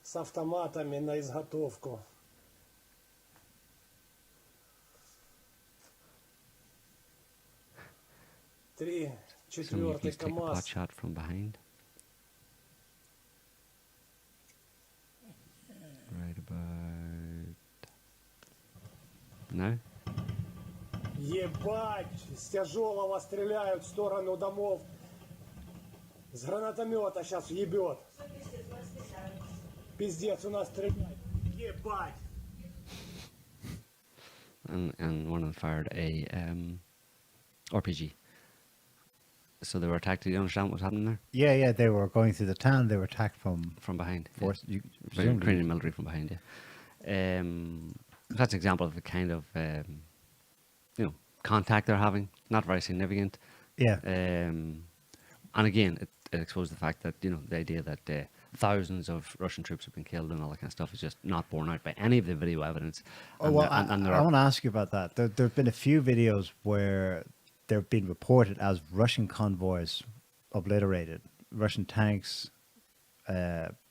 с автоматами на изготовку. Три, Some четвертый Yankees take a pot КамАЗ. shot from behind. Right about now. Ебать! С тяжелого стреляют в сторону домов. С гранатомета сейчас ебет. Пиздец, у нас стреляют. Ебать! And one of them fired a RPG. So they were attacked. Do you understand what was happening there? Yeah, they were going through the town. They were attacked from From behind. yeah. force. Ukrainian military from behind, yeah. That's an example of the kind of contact they're having. Not very significant. Yeah, And again, it exposed the fact that the idea that thousands of Russian troops have been killed and all that kind of stuff is just not borne out by any of the video evidence. Oh, And well, there- and there I are- want to ask you about that. There have been a few videos where they've been reported as Russian convoys obliterated, Russian tanks,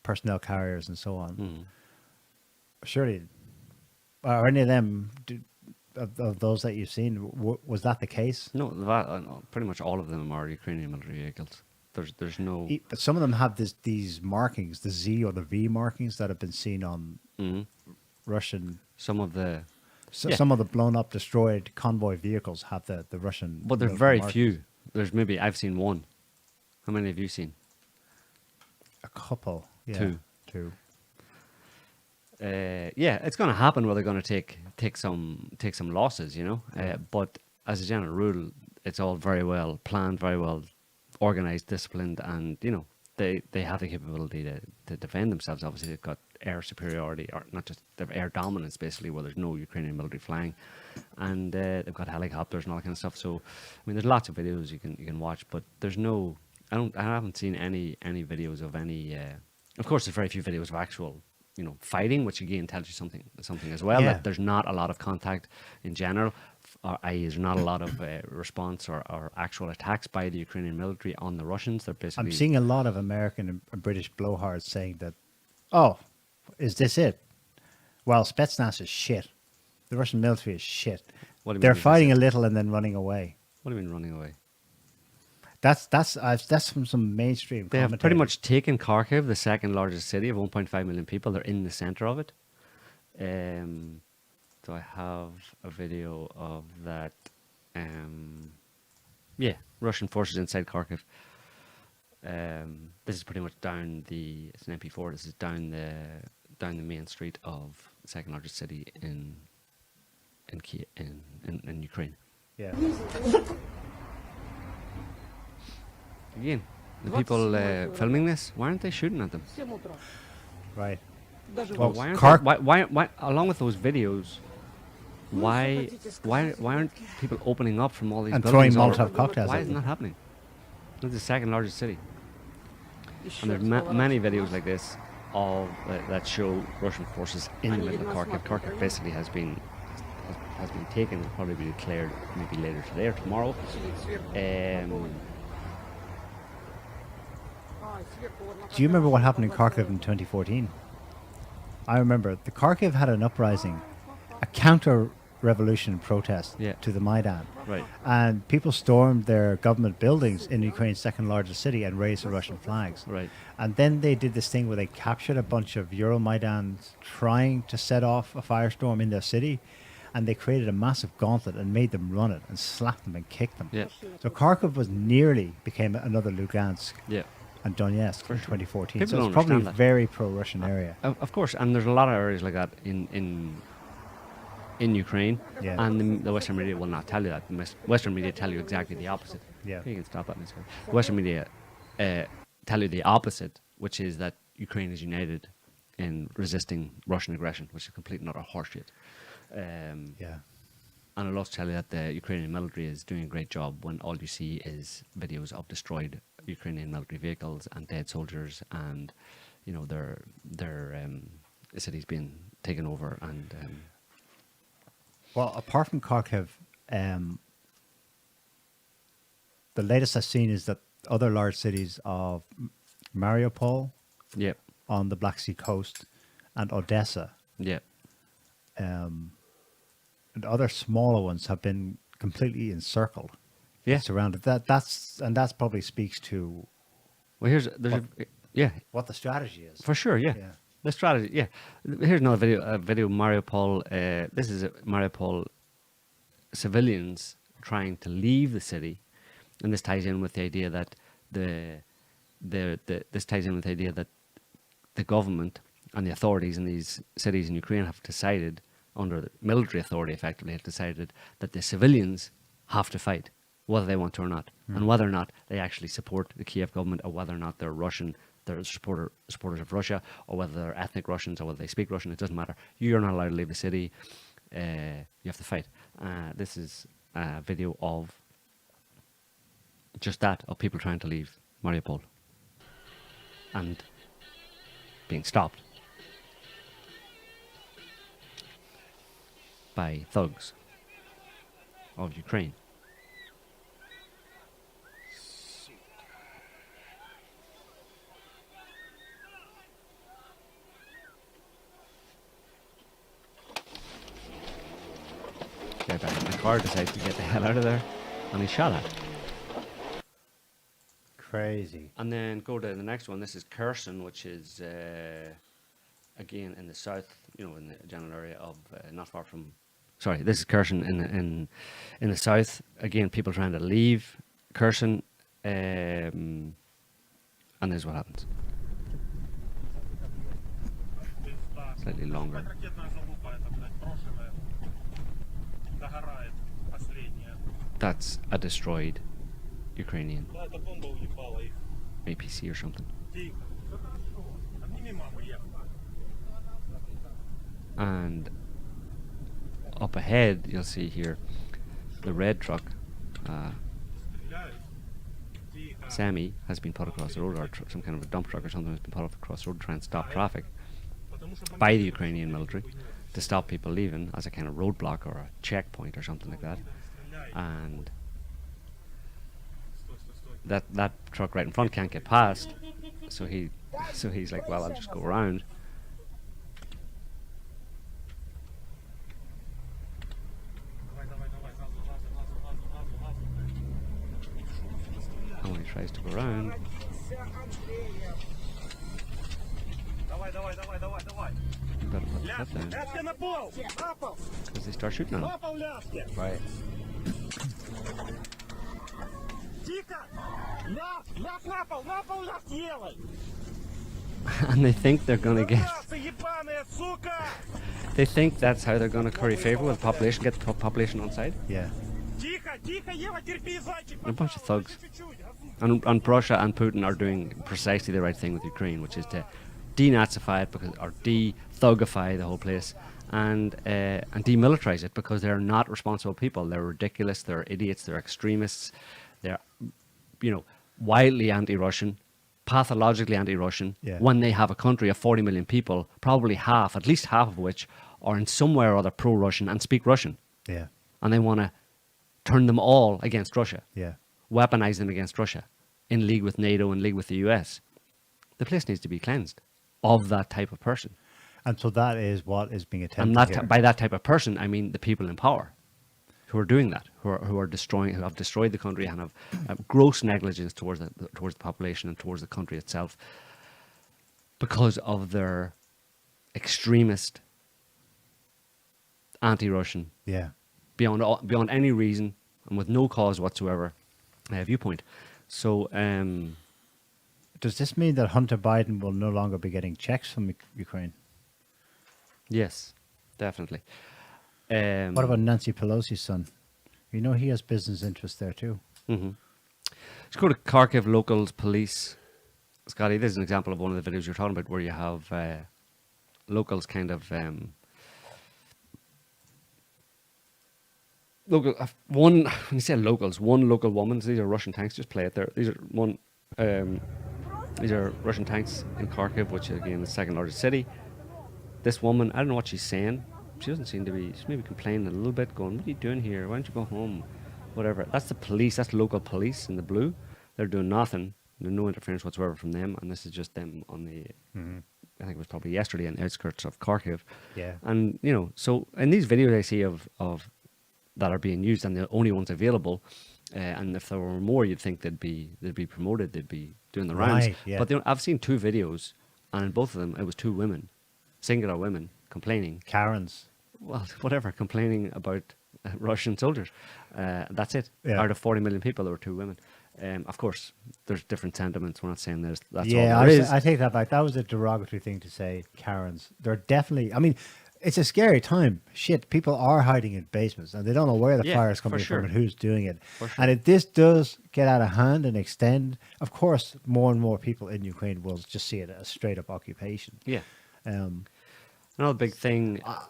personnel carriers, and so on. Mhm. Surely, are any of them, of those that you've seen, was that the case? No, pretty much all of them are Ukrainian military vehicles. There's no. But some of them have these markings, the Z or the V markings that have been seen on Mhm. Russian. Some of the So Yeah. some of the blown up, destroyed convoy vehicles have the Russian. But there's military very markings. few. There's maybe, I've seen one. How many have you seen? A couple. Yeah. Two. Two. Yeah, it's going to happen where they're going to take some losses, you know. But as a general rule, it's all very well planned, very well organized, disciplined, and you know they have the capability to defend themselves. Obviously, they've got air superiority, or not just they've air dominance, basically, where there's no Ukrainian military flying, and they've got helicopters and all that kind of stuff. So, I mean, there's lots of videos you can watch, but there's no. I haven't seen any videos of any. Of course, there's very few videos of actual, you know, fighting, which again tells you something as well. Yeah. That there's not a lot of contact in general, or i.e., there's not a lot of response or actual attacks by the Ukrainian military on the Russians. They're basically. I'm seeing a lot of American and British blowhards saying that, oh, is this it? Well, Spetsnaz is shit. The Russian military is shit. What do you They're mean, is this fighting it? a little and then running away. What do you mean running away? That's from some mainstream. They have pretty commentators. much taken Kharkiv, the second largest city of 1.5 million people. They're in the center of it. So I have a video of that. Yeah, Russian forces inside Kharkiv. This is pretty much down the. It's an MP4. This is down the main street of the second largest city in Ukraine. Yeah. Again, the people filming this, why aren't they shooting at them? Right. Well, why aren't Kark- why along with those videos, why aren't people opening up from all these And buildings throwing all Molotov over? cocktails Why at is it them? not happening? It's the second largest city, and there's many videos like this of that show Russian forces in the middle of Kharkiv. Kharkiv basically has been taken. Will probably be declared maybe later today or tomorrow. Do you remember what happened in Kharkiv in 2014? I remember the Kharkiv had an uprising, a counter-revolution protest Yeah. to the Maidan. Right. And people stormed their government buildings in Ukraine's second largest city and raised the Russian flags. Right. And then they did this thing where they captured a bunch of Euromaidans trying to set off a firestorm in their city. And they created a massive gauntlet and made them run it and slapped them and kicked them. Yeah. So Kharkiv became another Lugansk Yeah. and Donetsk in 2014. People So don't it's probably a understand that. very pro-Russian area. Of course, and there's a lot of areas like that in Ukraine, Yeah. and the Western media will not tell you that. The Western media tell you exactly the opposite. Yeah. You can stop that. The Western media tell you the opposite, which is that Ukraine is united in resisting Russian aggression, which is complete and utter horseshit. Yeah. And I'll also tell you that the Ukrainian military is doing a great job when all you see is videos of destroyed Ukrainian military vehicles and dead soldiers, and you know their cities being taken over. And Well, apart from Kharkiv, the latest I've seen is that other large cities of Mariupol yeah, on the Black Sea coast and Odessa yeah, and other smaller ones have been completely encircled. yeah. Surrounded. That's probably speaks to Well, yeah, what the strategy is. for sure, yeah. Yeah. The strategy, yeah. Here's another video. Video Mariupol. This is Mariupol civilians trying to leave the city, and this ties in with the idea that this ties in with the idea that the government and the authorities in these cities in Ukraine have decided, under the military authority, effectively have decided that the civilians have to fight, whether they want to or not, and whether or not they actually support the Kiev government, or whether or not they're Russian. They're supporters of Russia, or whether they're ethnic Russians, or whether they speak Russian. It doesn't matter. You're not allowed to leave the city. You have to fight. This is a video of just that, of people trying to leave Mariupol and being stopped by thugs of Ukraine. Guy back in the car decides to get the hell out of there, and he's shot at. Crazy. And then go to the next one. This is Kherson, which is again in the south, in the general area of not far from Sorry, this is Kherson in the south. Again, people trying to leave Kherson, and this is what happens. Slightly longer. That's a destroyed Ukrainian APC or something. And up ahead, you'll see here the red truck, Sammy, has been put across the road, or some kind of a dump truck or something has been put across the road to try and stop traffic by the Ukrainian military to stop people leaving as a kind of roadblock or a checkpoint or something like that. And that truck right in front can't get past, so he's like, well, I'll just go around. And when he tries to go around, you better put the foot down because they start shooting at him. Right. And they think they're going to get... They think that's how they're going to curry favor with the population, get the population on side. Yeah. A bunch of thugs. And Russia and Putin are doing precisely the right thing with Ukraine, which is to denazify it or de-thugify the whole place and demilitarize it, because they're not responsible people. They're ridiculous, they're idiots, they're extremists, they're, wildly anti-Russian, pathologically anti-Russian, when they have a country of 40 million people, probably at least half of which are in some way or other pro-Russian and speak Russian. Yeah. And they want to turn them all against Russia. Yeah. Weaponize them against Russia, in league with NATO, in league with the US. The place needs to be cleansed of that type of person. And so that is what is being attempted And that here. by that type of person, I mean the people in power who are doing that, who have destroyed the country and have gross negligence towards the population and towards the country itself because of their extremist, anti-Russian, beyond any reason and with no cause whatsoever viewpoint. So, does this mean that Hunter Biden will no longer be getting checks from Ukraine? Yes, definitely. What about Nancy Pelosi's son? He has business interests there too. Mm-hmm. Let's go to Karkov locals police. Scotty, this is an example of one of the videos you're talking about where you have locals kind of... when you say locals, one local woman, these are Russian tanks, just play it there. These are Russian tanks in Karkov, which again is the second largest city. This woman, I don't know what she's saying. She doesn't seem to be, she's maybe complaining a little bit, going, what are you doing here? Why don't you go home? Whatever. That's the police, that's local police in the blue. They're doing nothing. There's no interference whatsoever from them, and this is just them on the, I think it was probably yesterday, on the outskirts of Karkov. Yeah. And, so in these videos I see of that are being used, and the only ones available, and if there were more, you'd think they'd be promoted, they'd be doing the rounds. Right, yeah. But I've seen two videos, and in both of them, it was two women, singular women, complaining. Karens. Well, whatever, complaining about Russian soldiers. That's it. Yeah. Out of 40 million people, there were two women. Of course, there's different sentiments. We're not saying that's all Yeah, there is. I take that back. That was a derogatory thing to say, Karens. They're definitely, it's a scary time. Shit, people are hiding in basements and they don't know where the fire is coming from and who's doing it. And if this does get out of hand and extend, of course, more and more people in Ukraine will just see it as straight up occupation. Yeah. Another big thing. I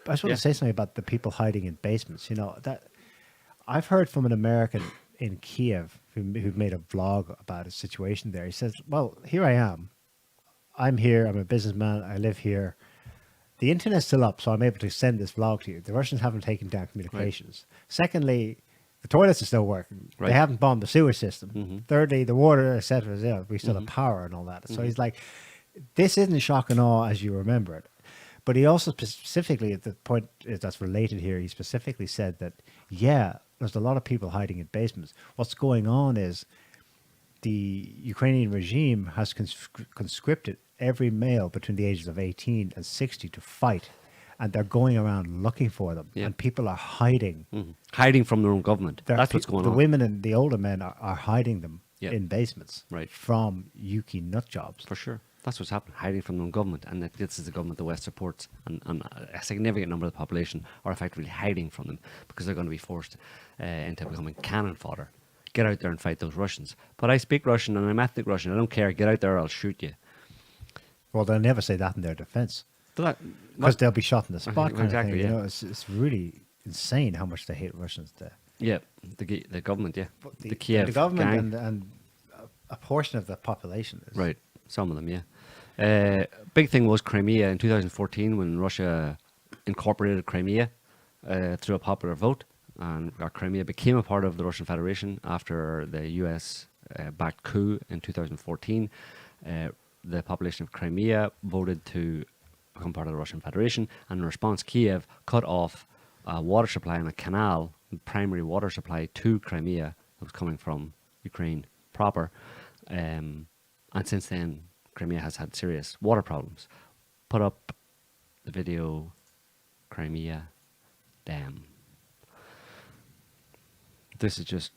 just want to say something about the people hiding in basements. That I've heard from an American in Kiev who made a vlog about a situation there. He says, well, here I am. I'm here. I'm a businessman. I live here. The internet's still up, so I'm able to send this vlog to you. The Russians haven't taken down communications. Right. Secondly, the toilets are still working. Right. They haven't bombed the sewer system. Mm-hmm. Thirdly, the water, etc. We still have power and all that. So he's like, this isn't shock and awe as you remember it. But he also specifically, at the point that's related here, he specifically said that, there's a lot of people hiding in basements. What's going on is the Ukrainian regime has conscripted every male between the ages of 18 and 60 to fight. and they're going around looking for them, Yeah. and people are hiding. Hiding from their own government. That's what's going the on. The women and the older men are hiding them Yeah. in basements Right. from Yuki nut jobs. For sure. That's what's happening, hiding from their own government. And that this is the government the West supports. And a significant number of the population are effectively hiding from them because they're going to be forced into becoming cannon fodder. Get out there and fight those Russians. But I speak Russian and I'm ethnic Russian. I don't care. Get out there or I'll shoot you. Well, they'll never say that in their defense So because they'll be shot in the spot. Kind Exactly, of thing, yeah. You know, it's really insane how much they hate Russians there. yeah, the government, yeah. But The Kiev the government gang. and a portion of the population is Right, some of them, yeah. Big thing was Crimea in 2014 when Russia incorporated Crimea through a popular vote, and Crimea became a part of the Russian Federation after the US backed coup in 2014. The population of Crimea voted to become part of the Russian Federation, and in response, Kiev cut off a water supply and a canal, the primary water supply to Crimea that was coming from Ukraine proper. And since then, Crimea has had serious water problems. Put up the video, Crimea Dam. This is just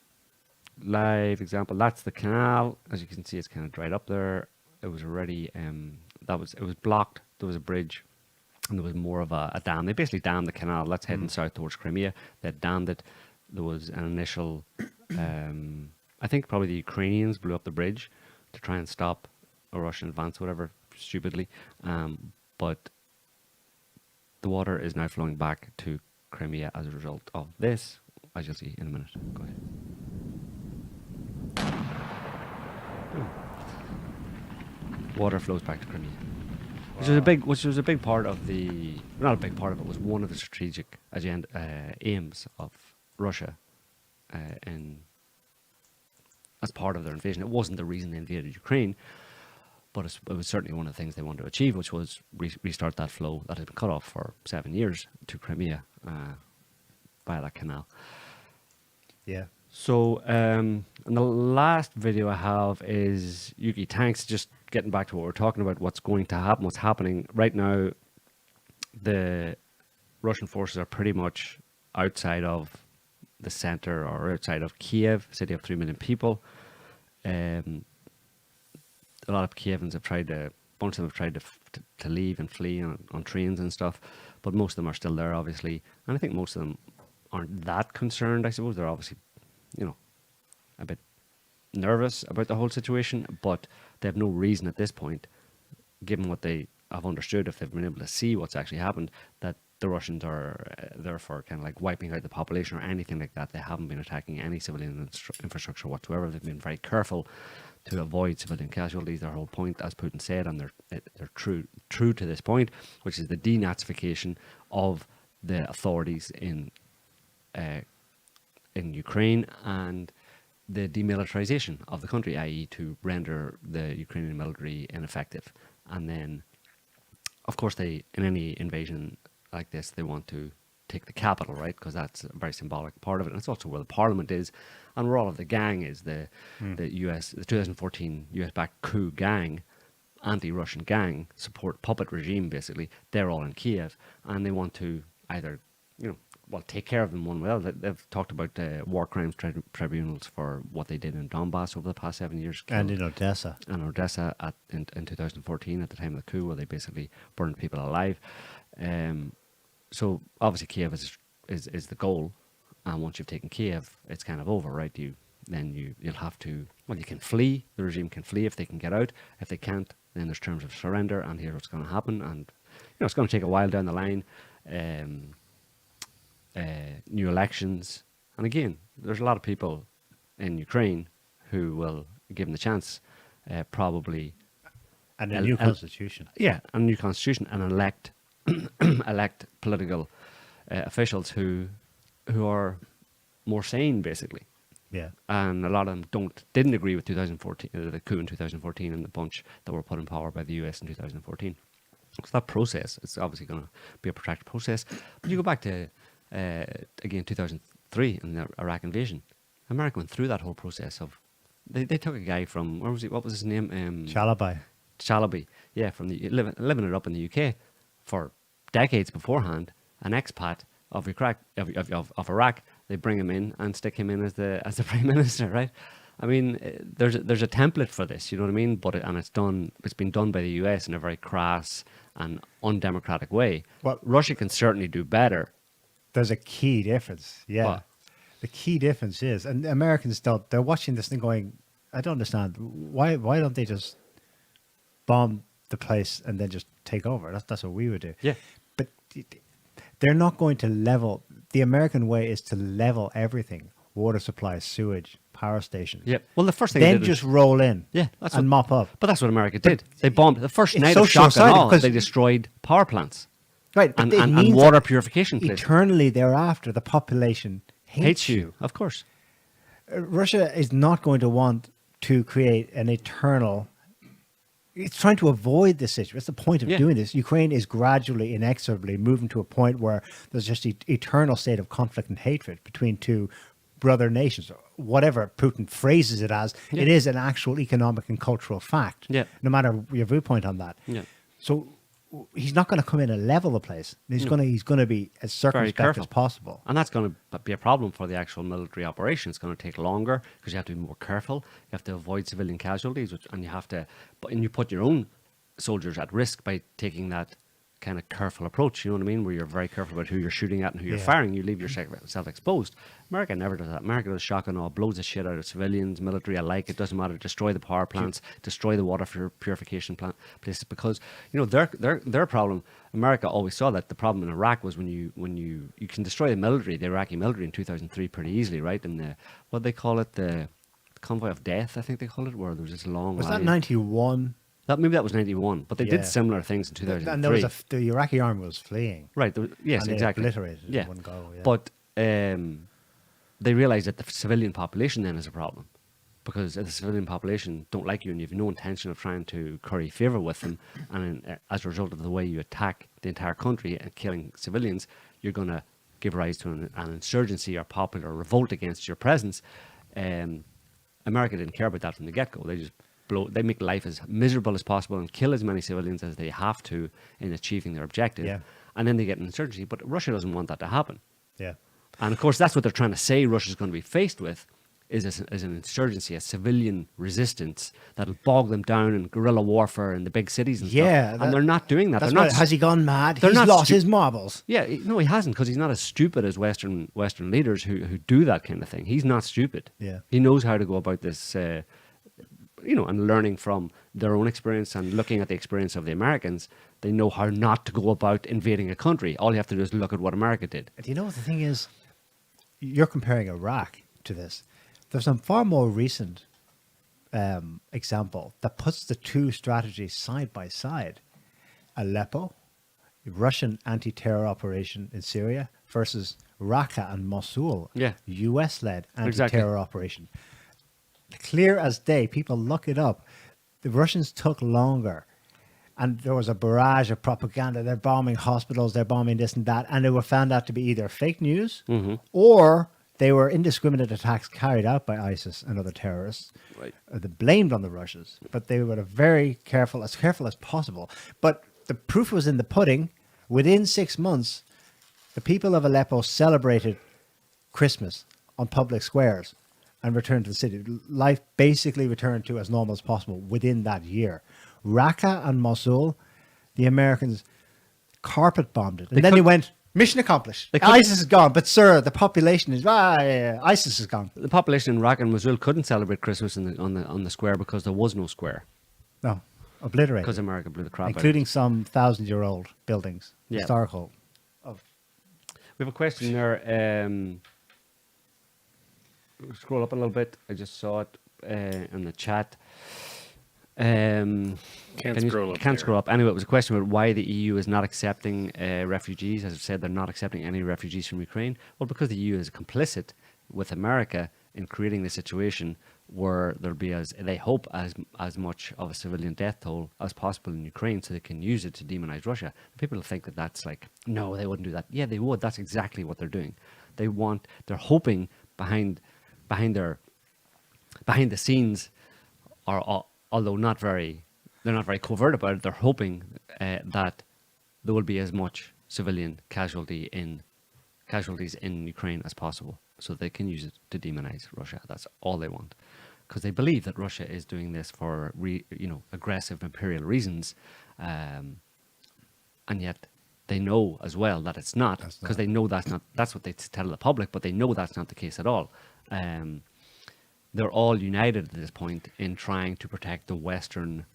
live example. That's the canal. As you can see, it's kind of dried up there. It was already it was blocked. There was a bridge, and there was more of a dam. They basically dammed the canal. That's heading south towards Crimea. They dammed it. There was an initial, I think probably the Ukrainians blew up the bridge to try and stop a Russian advance, whatever, stupidly. But the water is now flowing back to Crimea as a result of this, as you'll see in a minute. Go ahead. Water flows back to Crimea, which was a big part of the, not a big part of it, was one of the strategic agenda aims of Russia, and as part of their invasion. It wasn't the reason they invaded Ukraine, but it was certainly one of the things they wanted to achieve, which was restart that flow that had been cut off for 7 years to Crimea via that canal. Yeah. So, and the last video I have is Yuki tanks. Just getting back to what we're talking about, what's going to happen, what's happening right now. The Russian forces are pretty much outside of the center or outside of Kiev, city of 3 million people. A lot of Kievans have tried to, a bunch of them have tried to leave and flee on trains and stuff, but most of them are still there, obviously. And I think most of them aren't that concerned, I suppose. They're obviously, a bit nervous about the whole situation, but they have no reason at this point, given what they have understood, if they've been able to see what's actually happened, that the Russians are therefore kind of like wiping out the population or anything like that. They haven't been attacking any civilian infrastructure whatsoever. They've been very careful to avoid civilian casualties. Their whole point, as Putin said, and they're true to this point, which is the denazification of the authorities in Ukraine and the demilitarization of the country, i.e. to render the Ukrainian military ineffective. And then, of course, in any invasion like this, they want to take the capital, right? Because that's a very symbolic part of it. And it's also where the parliament is and where all of the gang is. The 2014 US-backed coup gang, anti-Russian gang, support puppet regime, basically. They're all in Kiev. And they want to either, take care of them one way. They've talked about war crimes tribunals for what they did in Donbass over the past 7 years. And in Odessa. And Odessa in 2014 at the time of the coup, where they basically burned people alive. So obviously Kiev is the goal. And once you've taken Kiev, it's kind of over, right? You'll have to, you can flee. The regime can flee if they can get out. If they can't, then there's terms of surrender, and here's what's going to happen. And it's going to take a while down the line. New elections, and again, there's a lot of people in Ukraine who will, given the chance, probably and a new constitution. Yeah, a new constitution, and elect political officials who are more sane, basically. Yeah, and a lot of them didn't agree with 2014, the coup in 2014, and the bunch that were put in power by the US in 2014. So that process, it's obviously going to be a protracted process. But you go back to again 2003 and the Iraq invasion. America went through that whole process of they took a guy from, where was he? What was his name? Chalabi, yeah, from living it up in the UK for decades beforehand, an expat of Iraq, they bring him in and stick him in as the prime minister, right? I mean, there's a template for this, you know what I mean? But it's been done by the US in a very crass and undemocratic way. Well, Russia can certainly do better. There's a key difference. Yeah. What? The key difference is, and the Americans they're watching this thing going, I don't understand. Why don't they just bomb the place and then just take over? That's what we would do. Yeah. But they're not going to level. The American way is to level everything. Water supply, sewage, power stations. Yeah. Well, the first thing Then they did just roll in yeah, and mop up. But that's what America did. They bombed the first it's night so of shock and short-sighted awe. because- They destroyed power plants Right. But and, it and means water that purification places. eternally thereafter, the population Hates you, of course. Russia is not going to want to create an eternal. It's trying to avoid this situation. That's the point of Yeah. doing this. Ukraine is gradually, inexorably moving to a point where there's just an eternal state of conflict and hatred between two brother nations. Whatever Putin phrases it as, Yeah. it is an actual economic and cultural fact. Yeah. No matter your viewpoint on that. Yeah. So he's not going to come in and level the place. He's going to be as circumspect careful. as possible. And that's going to be a problem for the actual military operation. It's going to take longer because you have to be more careful. You have to avoid civilian casualties, and you put your own soldiers at risk by taking that kind of careful approach. You know what I mean? Where you're very careful about who you're shooting at and who you're Yeah. firing. You leave yourself exposed. America never does that. America does shock and awe, blows the shit out of civilians, military alike. It doesn't matter. Destroy the power plants, destroy the water purification places. Because their problem. America always saw that the problem in Iraq was when you can destroy the Iraqi military in 2003 pretty easily, right? And what they call it, the convoy of death, I think they call it, where there was this long. Was that line. 91? Maybe that was 91, but they Yeah. did similar things in 2003. And there was the Iraqi army was fleeing. Right. Yes, and they exactly. obliterated it in Yeah. one go, yeah. But they realised that the civilian population then is a problem. Because if the civilian population don't like you and you have no intention of trying to curry favour with them, and as a result of the way you attack the entire country and killing civilians, you're going to give rise to an insurgency or popular revolt against your presence. America didn't care about that from the get-go. They make life as miserable as possible and kill as many civilians as they have to in achieving their objective. Yeah. And then they get an insurgency. But Russia doesn't want that to happen. Yeah. And of course, that's what they're trying to say Russia's going to be faced with is an insurgency, a civilian resistance that'll bog them down in guerrilla warfare in the big cities and stuff. And they're not doing that. That's They're not, has he gone mad? they're He's not lost stu- his marbles. Yeah, no, he hasn't, because he's not as stupid as Western leaders who do that kind of thing. He's not stupid. Yeah. He knows how to go about this, and learning from their own experience and looking at the experience of the Americans. They know how not to go about invading a country. All you have to do is look at what America did. Do you know what the thing is? You're comparing Iraq to this. There's a far more recent example that puts the two strategies side by side. Aleppo, Russian anti-terror operation in Syria versus Raqqa and Mosul, Yeah. US-led anti-terror Exactly. operation. Clear as day. People look it up. The Russians took longer. And there was a barrage of propaganda. They're bombing hospitals, they're bombing this and that. And they were found out to be either fake news or they were indiscriminate attacks carried out by ISIS and other terrorists. Right. They blamed on the Russians, but they were very careful as possible. But the proof was in the pudding. Within 6 months, the people of Aleppo celebrated Christmas on public squares and returned to the city. Life basically returned to as normal as possible within that year. Raqqa and Mosul, the Americans carpet bombed it. And then they went, mission accomplished. ISIS is gone. But sir, the population is, ISIS is gone. The population in Raqqa and Mosul couldn't celebrate Christmas on the square because there was no square, No, obliterated. because America blew the crap Including some 1,000-year-old buildings, Yeah. historical. out of it. We have a question there. Scroll up a little bit. I just saw it in the chat. Can't scroll up Can't there. scroll up. Anyway, it was a question about why the EU is not accepting refugees. As I said, they're not accepting any refugees from Ukraine. Well, because the EU is complicit with America in creating the situation where there'll be, as they hope, as much of a civilian death toll as possible in Ukraine, so they can use it to demonize Russia. People think that that's like, no, they wouldn't do that. Yeah, they would. That's exactly what they're doing. They're hoping behind the scenes, or although they're not very covert about it, they're hoping that there will be as much civilian casualties in Ukraine as possible, so they can use it to demonize Russia. That's all they want, because they believe that Russia is doing this for aggressive imperial reasons, and yet they know as well that it's not, because they know that's not. That's what they tell the public, but they know that's not the case at all. They're all united at this point in trying to protect the Western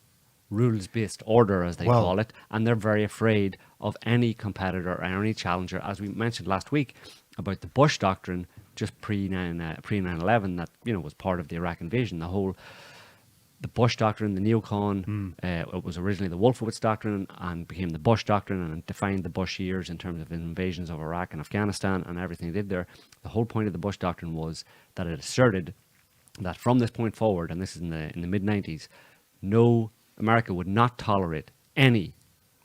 rules-based order, as they call it, and they're very afraid of any competitor or any challenger, as we mentioned last week about the Bush Doctrine, just pre 9/11, that was part of the Iraq invasion. The Bush Doctrine, the neocon, it was originally the Wolfowitz Doctrine and became the Bush Doctrine, and defined the Bush years in terms of invasions of Iraq and Afghanistan and everything they did there. The whole point of the Bush Doctrine was that it asserted that from this point forward, and this is in the mid-90s, America would not tolerate any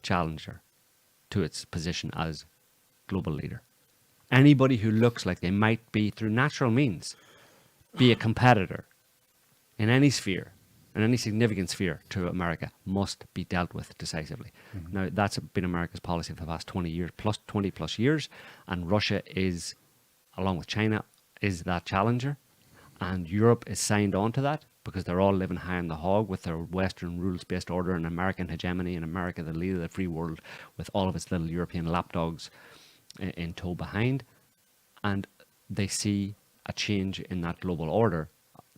challenger to its position as global leader. Anybody who looks like they might be, through natural means, be a competitor in any sphere, in any significant sphere to America, must be dealt with decisively. Now, that's been America's policy for the past 20 plus years, and Russia is, along with China, is that challenger. And Europe is signed on to that because they're all living high on the hog with their Western rules-based order and American hegemony, and America, the leader of the free world, with all of its little European lapdogs in tow behind. And they see a change in that global order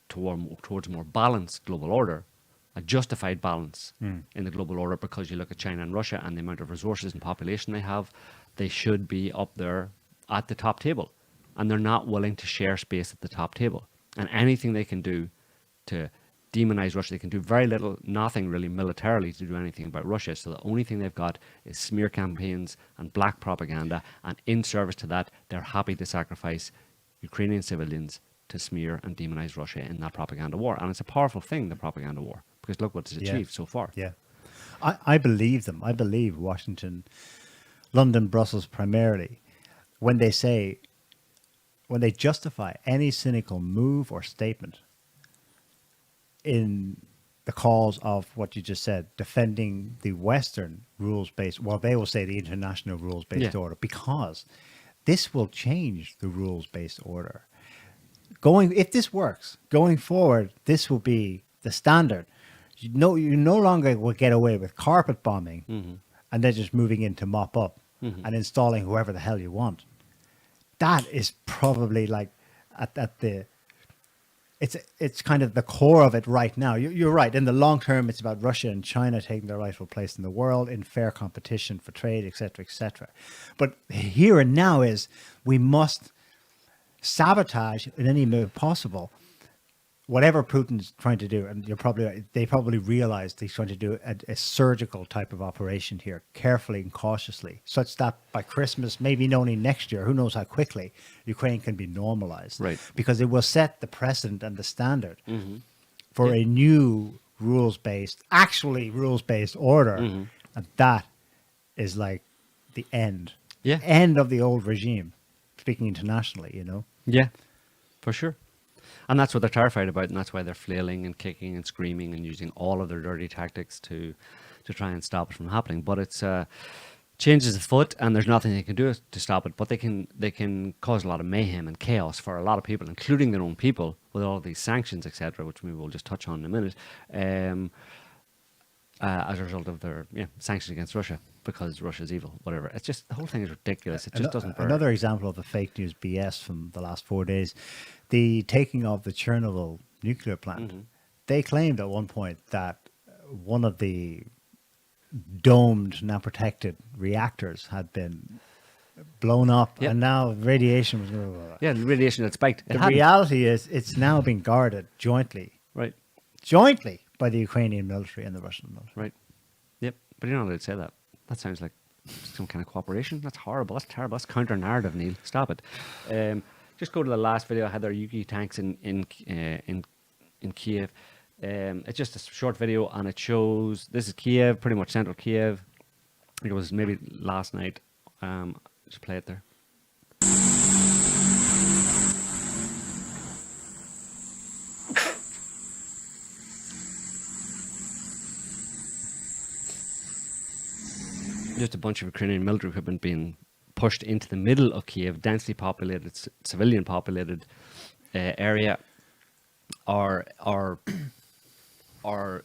towards a more balanced global order, a justified balance in the global order, because you look at China and Russia and the amount of resources and population they have, they should be up there at the top table. And they're not willing to share space at the top table. And anything they can do to demonize Russia, they can do very little, nothing really militarily to do anything about Russia. So the only thing they've got is smear campaigns and black propaganda. And in service to that, they're happy to sacrifice Ukrainian civilians to smear and demonize Russia in that propaganda war. And it's a powerful thing, the propaganda war, because look what it's achieved so far. Yeah. I believe them. I believe Washington, London, Brussels primarily, when they justify any cynical move or statement in the cause of what you just said, defending the Western rules-based, well, they will say the international rules-based order, because this will change the rules-based order. If this works, going forward, this will be the standard. You no longer will get away with carpet bombing and then just moving in to mop up and installing whoever the hell you want. That is probably like it's kind of the core of it right now. You're right. In the long term, it's about Russia and China taking their rightful place in the world in fair competition for trade, etc., etc. But here and now is we must sabotage in any move possible whatever Putin's trying to do, and they probably realized he's trying to do a surgical type of operation here, carefully and cautiously, such that by Christmas, maybe only next year, who knows how quickly, Ukraine can be normalized. Right. Because it will set the precedent and the standard for a new rules-based order, and that is like the end of the old regime, speaking internationally, Yeah, for sure. And that's what they're terrified about, and that's why they're flailing and kicking and screaming and using all of their dirty tactics to try and stop it from happening. But it's changes afoot, and there's nothing they can do to stop it. But they can cause a lot of mayhem and chaos for a lot of people, including their own people, with all these sanctions, etc., which we will just touch on in a minute, as a result of their sanctions against Russia, because Russia's evil, whatever. It's just, the whole thing is ridiculous. It just doesn't work. Another example of the fake news BS from the last 4 days, the taking of the Chernobyl nuclear plant. They claimed at one point that one of the domed, now protected reactors had been blown up, and now radiation was... Yeah, the radiation had spiked. The reality is it's now being guarded jointly. Right. Jointly by the Ukrainian military and the Russian military. Right. Yep. But you're not allowed to say that. That sounds like some kind of cooperation. That's horrible. That's terrible. That's counter-narrative, Neil. Stop it. Just go to the last video. I had their Yuki tanks in Kiev. It's just a short video, and it shows, this is Kiev, pretty much central Kiev. I think it was maybe last night. Just play it there. just a bunch of Ukrainian military equipment being pushed into the middle of Kiev, densely populated, civilian populated area. Our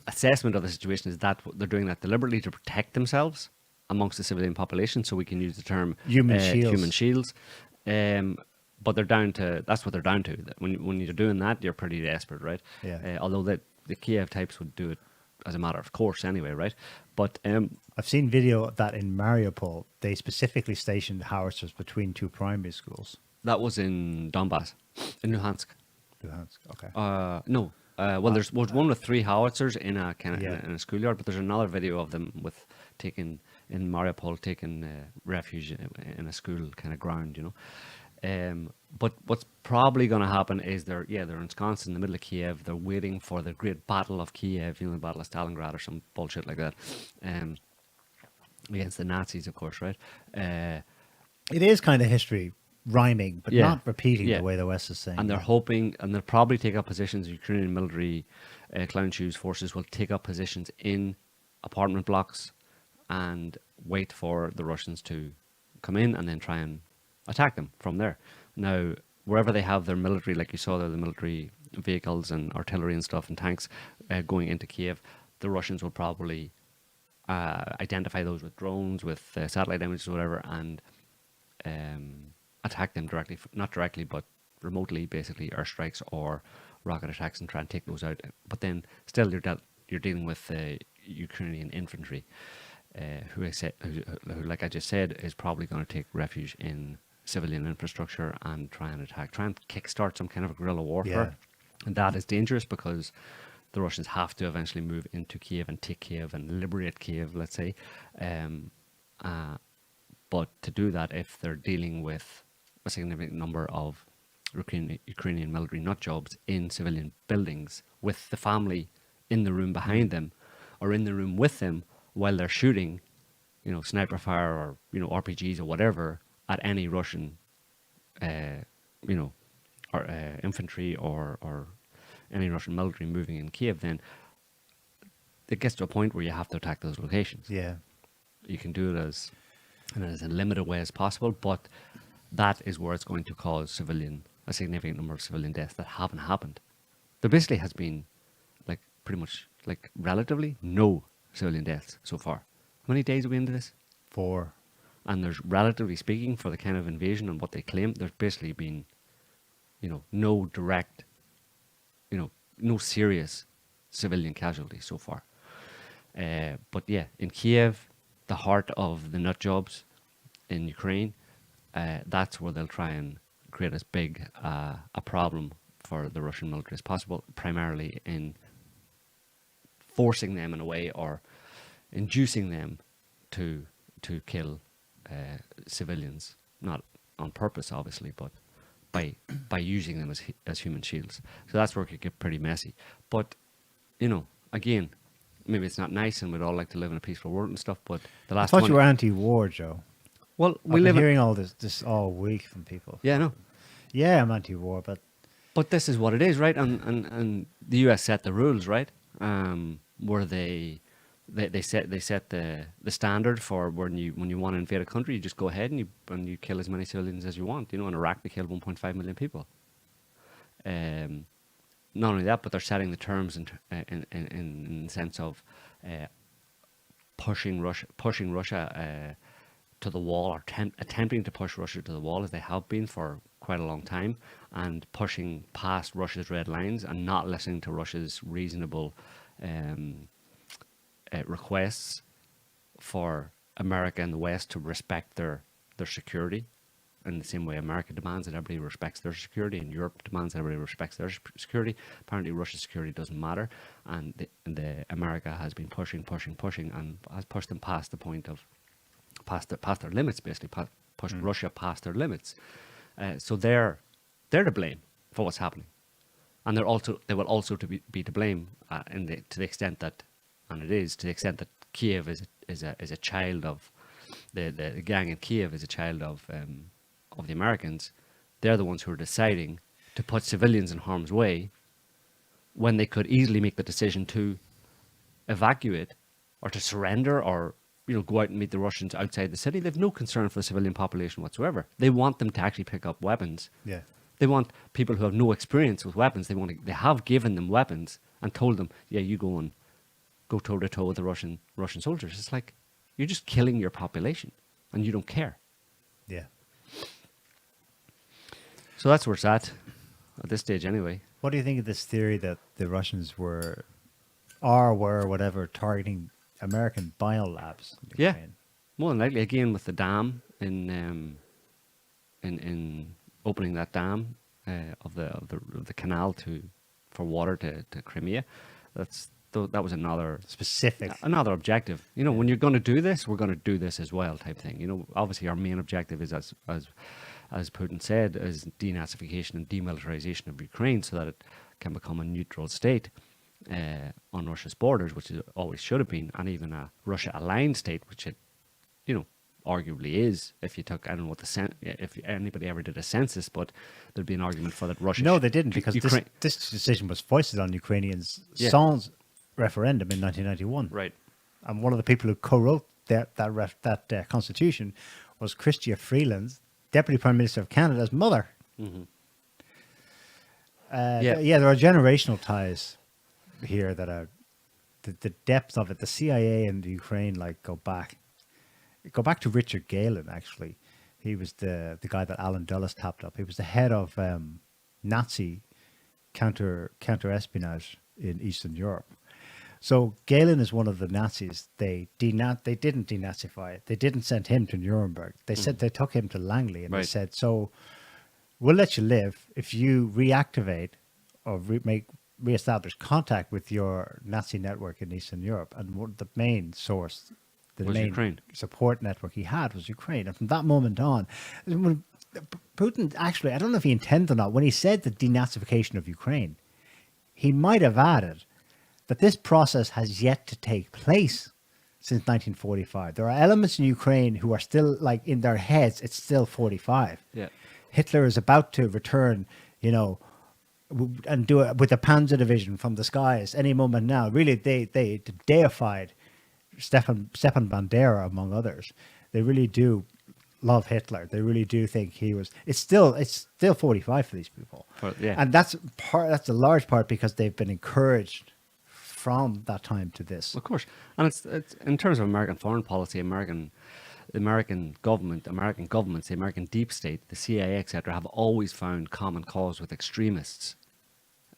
assessment of the situation is that they're doing that deliberately to protect themselves amongst the civilian population, so we can use the term Human shields. But they're down to, that's what they're down to. When you're doing that, you're pretty desperate, right? Yeah. Although the Kiev types would do it as a matter of course anyway, right? But I've seen video of that in Mariupol. They specifically stationed howitzers between two primary schools. that was in Donbass, in Luhansk. Luhansk, okay. No. Well, there's was one with 3 howitzers in a kind of Yeah. in a schoolyard, but there's another video of them with taking in Mariupol, taking refuge in a school kind of ground, you know. But what's probably going to happen is they're ensconced in the middle of Kiev. They're waiting for the great Battle of Kiev, you know, the Battle of Stalingrad or some bullshit like that, against the Nazis, of course, right? It is kind of history rhyming, but Yeah. not repeating Yeah. the way the West is saying. And they're hoping, and they'll probably take up positions. Ukrainian military clown shoes forces will take up positions in apartment blocks and wait for the Russians to come in and then try and attack them from there. Now, wherever they have their military, like you saw there, the military vehicles and artillery and stuff and tanks going into Kiev, the Russians will probably identify those with drones, with satellite images, whatever, and attack them directly, not directly, but remotely, basically airstrikes or rocket attacks, and try and take those out. But then still you're dealing with Ukrainian infantry, who, like I just said, is probably going to take refuge in civilian infrastructure and try and kickstart some kind of guerrilla warfare. Yeah. And that is dangerous because the Russians have to eventually move into Kiev and take Kiev and liberate Kiev, let's say. But to do that, if they're dealing with a significant number of Ukrainian military nut jobs in civilian buildings with the family in the room behind them or in the room with them while they're shooting, you know, sniper fire or, you know, RPGs or whatever at any Russian, you know, or infantry or any Russian military moving in Kiev, then it gets to a point where you have to attack those locations. Yeah. You can do it as in as limited way as possible, but that is where it's going to cause a significant number of civilian deaths that haven't happened. There basically has been, like, pretty much, like, relatively no civilian deaths so far. How many days are we into this? 4. And there's, relatively speaking, for the kind of invasion and what they claim, there's basically been, you know, no direct, you know, no serious civilian casualties so far. But yeah, in Kiev, the heart of the nut jobs in Ukraine, that's where they'll try and create as big a problem for the Russian military as possible, primarily in forcing them in a way or inducing them to kill civilians, not on purpose, obviously, but by using them as human shields. So that's where it could get pretty messy. But, you know, again, maybe it's not nice and we'd all like to live in a peaceful world and stuff, but the I last thought you were anti-war, Joe. Well, we I've live been in... hearing all this all week from people. Yeah, I know. Yeah, I'm anti-war, but But this is what it is, right? And the US set the rules, right? Where they set the standard for when you want to invade a country, you just go ahead and you kill as many civilians as you want. You know, in Iraq they killed 1.5 million people. Not only that, but they're setting the terms in the sense of pushing Russia to the wall, or attempting to push Russia to the wall, as they have been for quite a long time, and pushing past Russia's red lines and not listening to Russia's reasonable requests for America and the West to respect their security in the same way America demands that everybody respects their security, and Europe demands that everybody respects their security. Apparently Russia's security doesn't matter, and the America has been pushing and has pushed them past the point of past their limits, basically pushed Russia past their limits. So they're to blame for what's happening, and they will also be to blame to the extent that Kiev is a child of the gang in Kiev is a child of the Americans. They're the ones who are deciding to put civilians in harm's way when they could easily make the decision to evacuate or to surrender or go out and meet the Russians outside the city. They've no concern for the civilian population whatsoever. They want them to actually pick up weapons. Yeah. They want people who have no experience with weapons. They have given them weapons and told them, yeah, you go toe to toe with the Russian soldiers. It's like you're just killing your population and you don't care. Yeah. So that's where it's at this stage anyway. What do you think of this theory that the Russians were whatever targeting American biolabs in Yeah, Ukraine? more than likely. Again, with the dam in opening that dam of the canal for water to Crimea, that was another Specific. another objective. When you're going to do this, we're going to do this as well, type thing. Obviously our main objective is as Putin said, is denazification and demilitarization of Ukraine, so that it can become a neutral state on Russia's borders, which it always should have been, and even a Russia-aligned state, which it, arguably is. If you took, I don't know what if anybody ever did a census, but there'd be an argument for that Russia. No, they didn't, because Ukraine, this decision was foisted on Ukrainians Yeah. sans referendum in 1991. right? And one of the people who co-wrote that constitution was Chrystia Freeland's Deputy Prime Minister of Canada's mother. Mm-hmm. There are generational ties here that are the depth of it. The CIA and the Ukraine go back to Richard Galen. Actually, he was the guy that Alan Dulles tapped up. He was the head of Nazi counter espionage in Eastern Europe. So Galen is one of the Nazis. They didn't denazify it. They didn't send him to Nuremberg. They said they took him to Langley, and they Right. said, so we'll let you live if you reactivate or reestablish contact with your Nazi network in Eastern Europe. And what the main source, the Was main Ukraine. support network he had was Ukraine. And from that moment on, when Putin actually, I don't know if he intended or not, when he said the denazification of Ukraine, he might have added that this process has yet to take place since 1945. There are elements in Ukraine who are still, in their heads, it's still 45. Yeah. Hitler is about to return, and do it with the Panzer Division from the skies any moment now. Really, they deified Stepan Bandera, among others. They really do love Hitler. They really do think he was. It's still 45 for these people. Yeah. And that's a large part because they've been encouraged from that time to this. Of course, and it's in terms of American foreign policy, the American governments, the American deep state, the CIA, etc., have always found common cause with extremists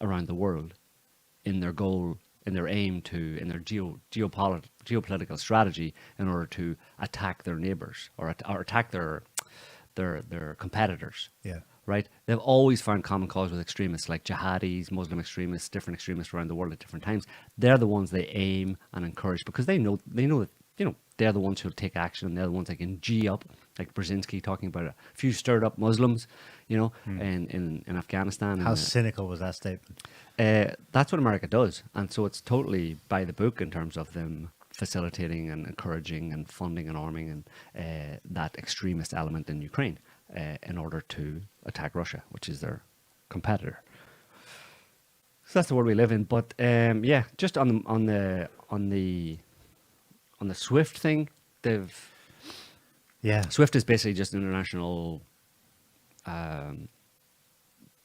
around the world in their goal, in their aim to, in their geopolitical strategy, in order to attack their neighbors or attack their competitors. Yeah. Right? They've always found common cause with extremists like jihadis, Muslim extremists, different extremists around the world at different times. They're the ones they aim and encourage because they know that they're the ones who'll take action, and they're the ones that can G up, like Brzezinski talking about a few stirred up Muslims, in Afghanistan. How cynical was that statement? That's what America does, and so it's totally by the book in terms of them facilitating and encouraging and funding and arming and that extremist element in Ukraine in order to attack Russia, which is their competitor. So that's the world we live in. But just on the SWIFT thing, SWIFT is basically just an international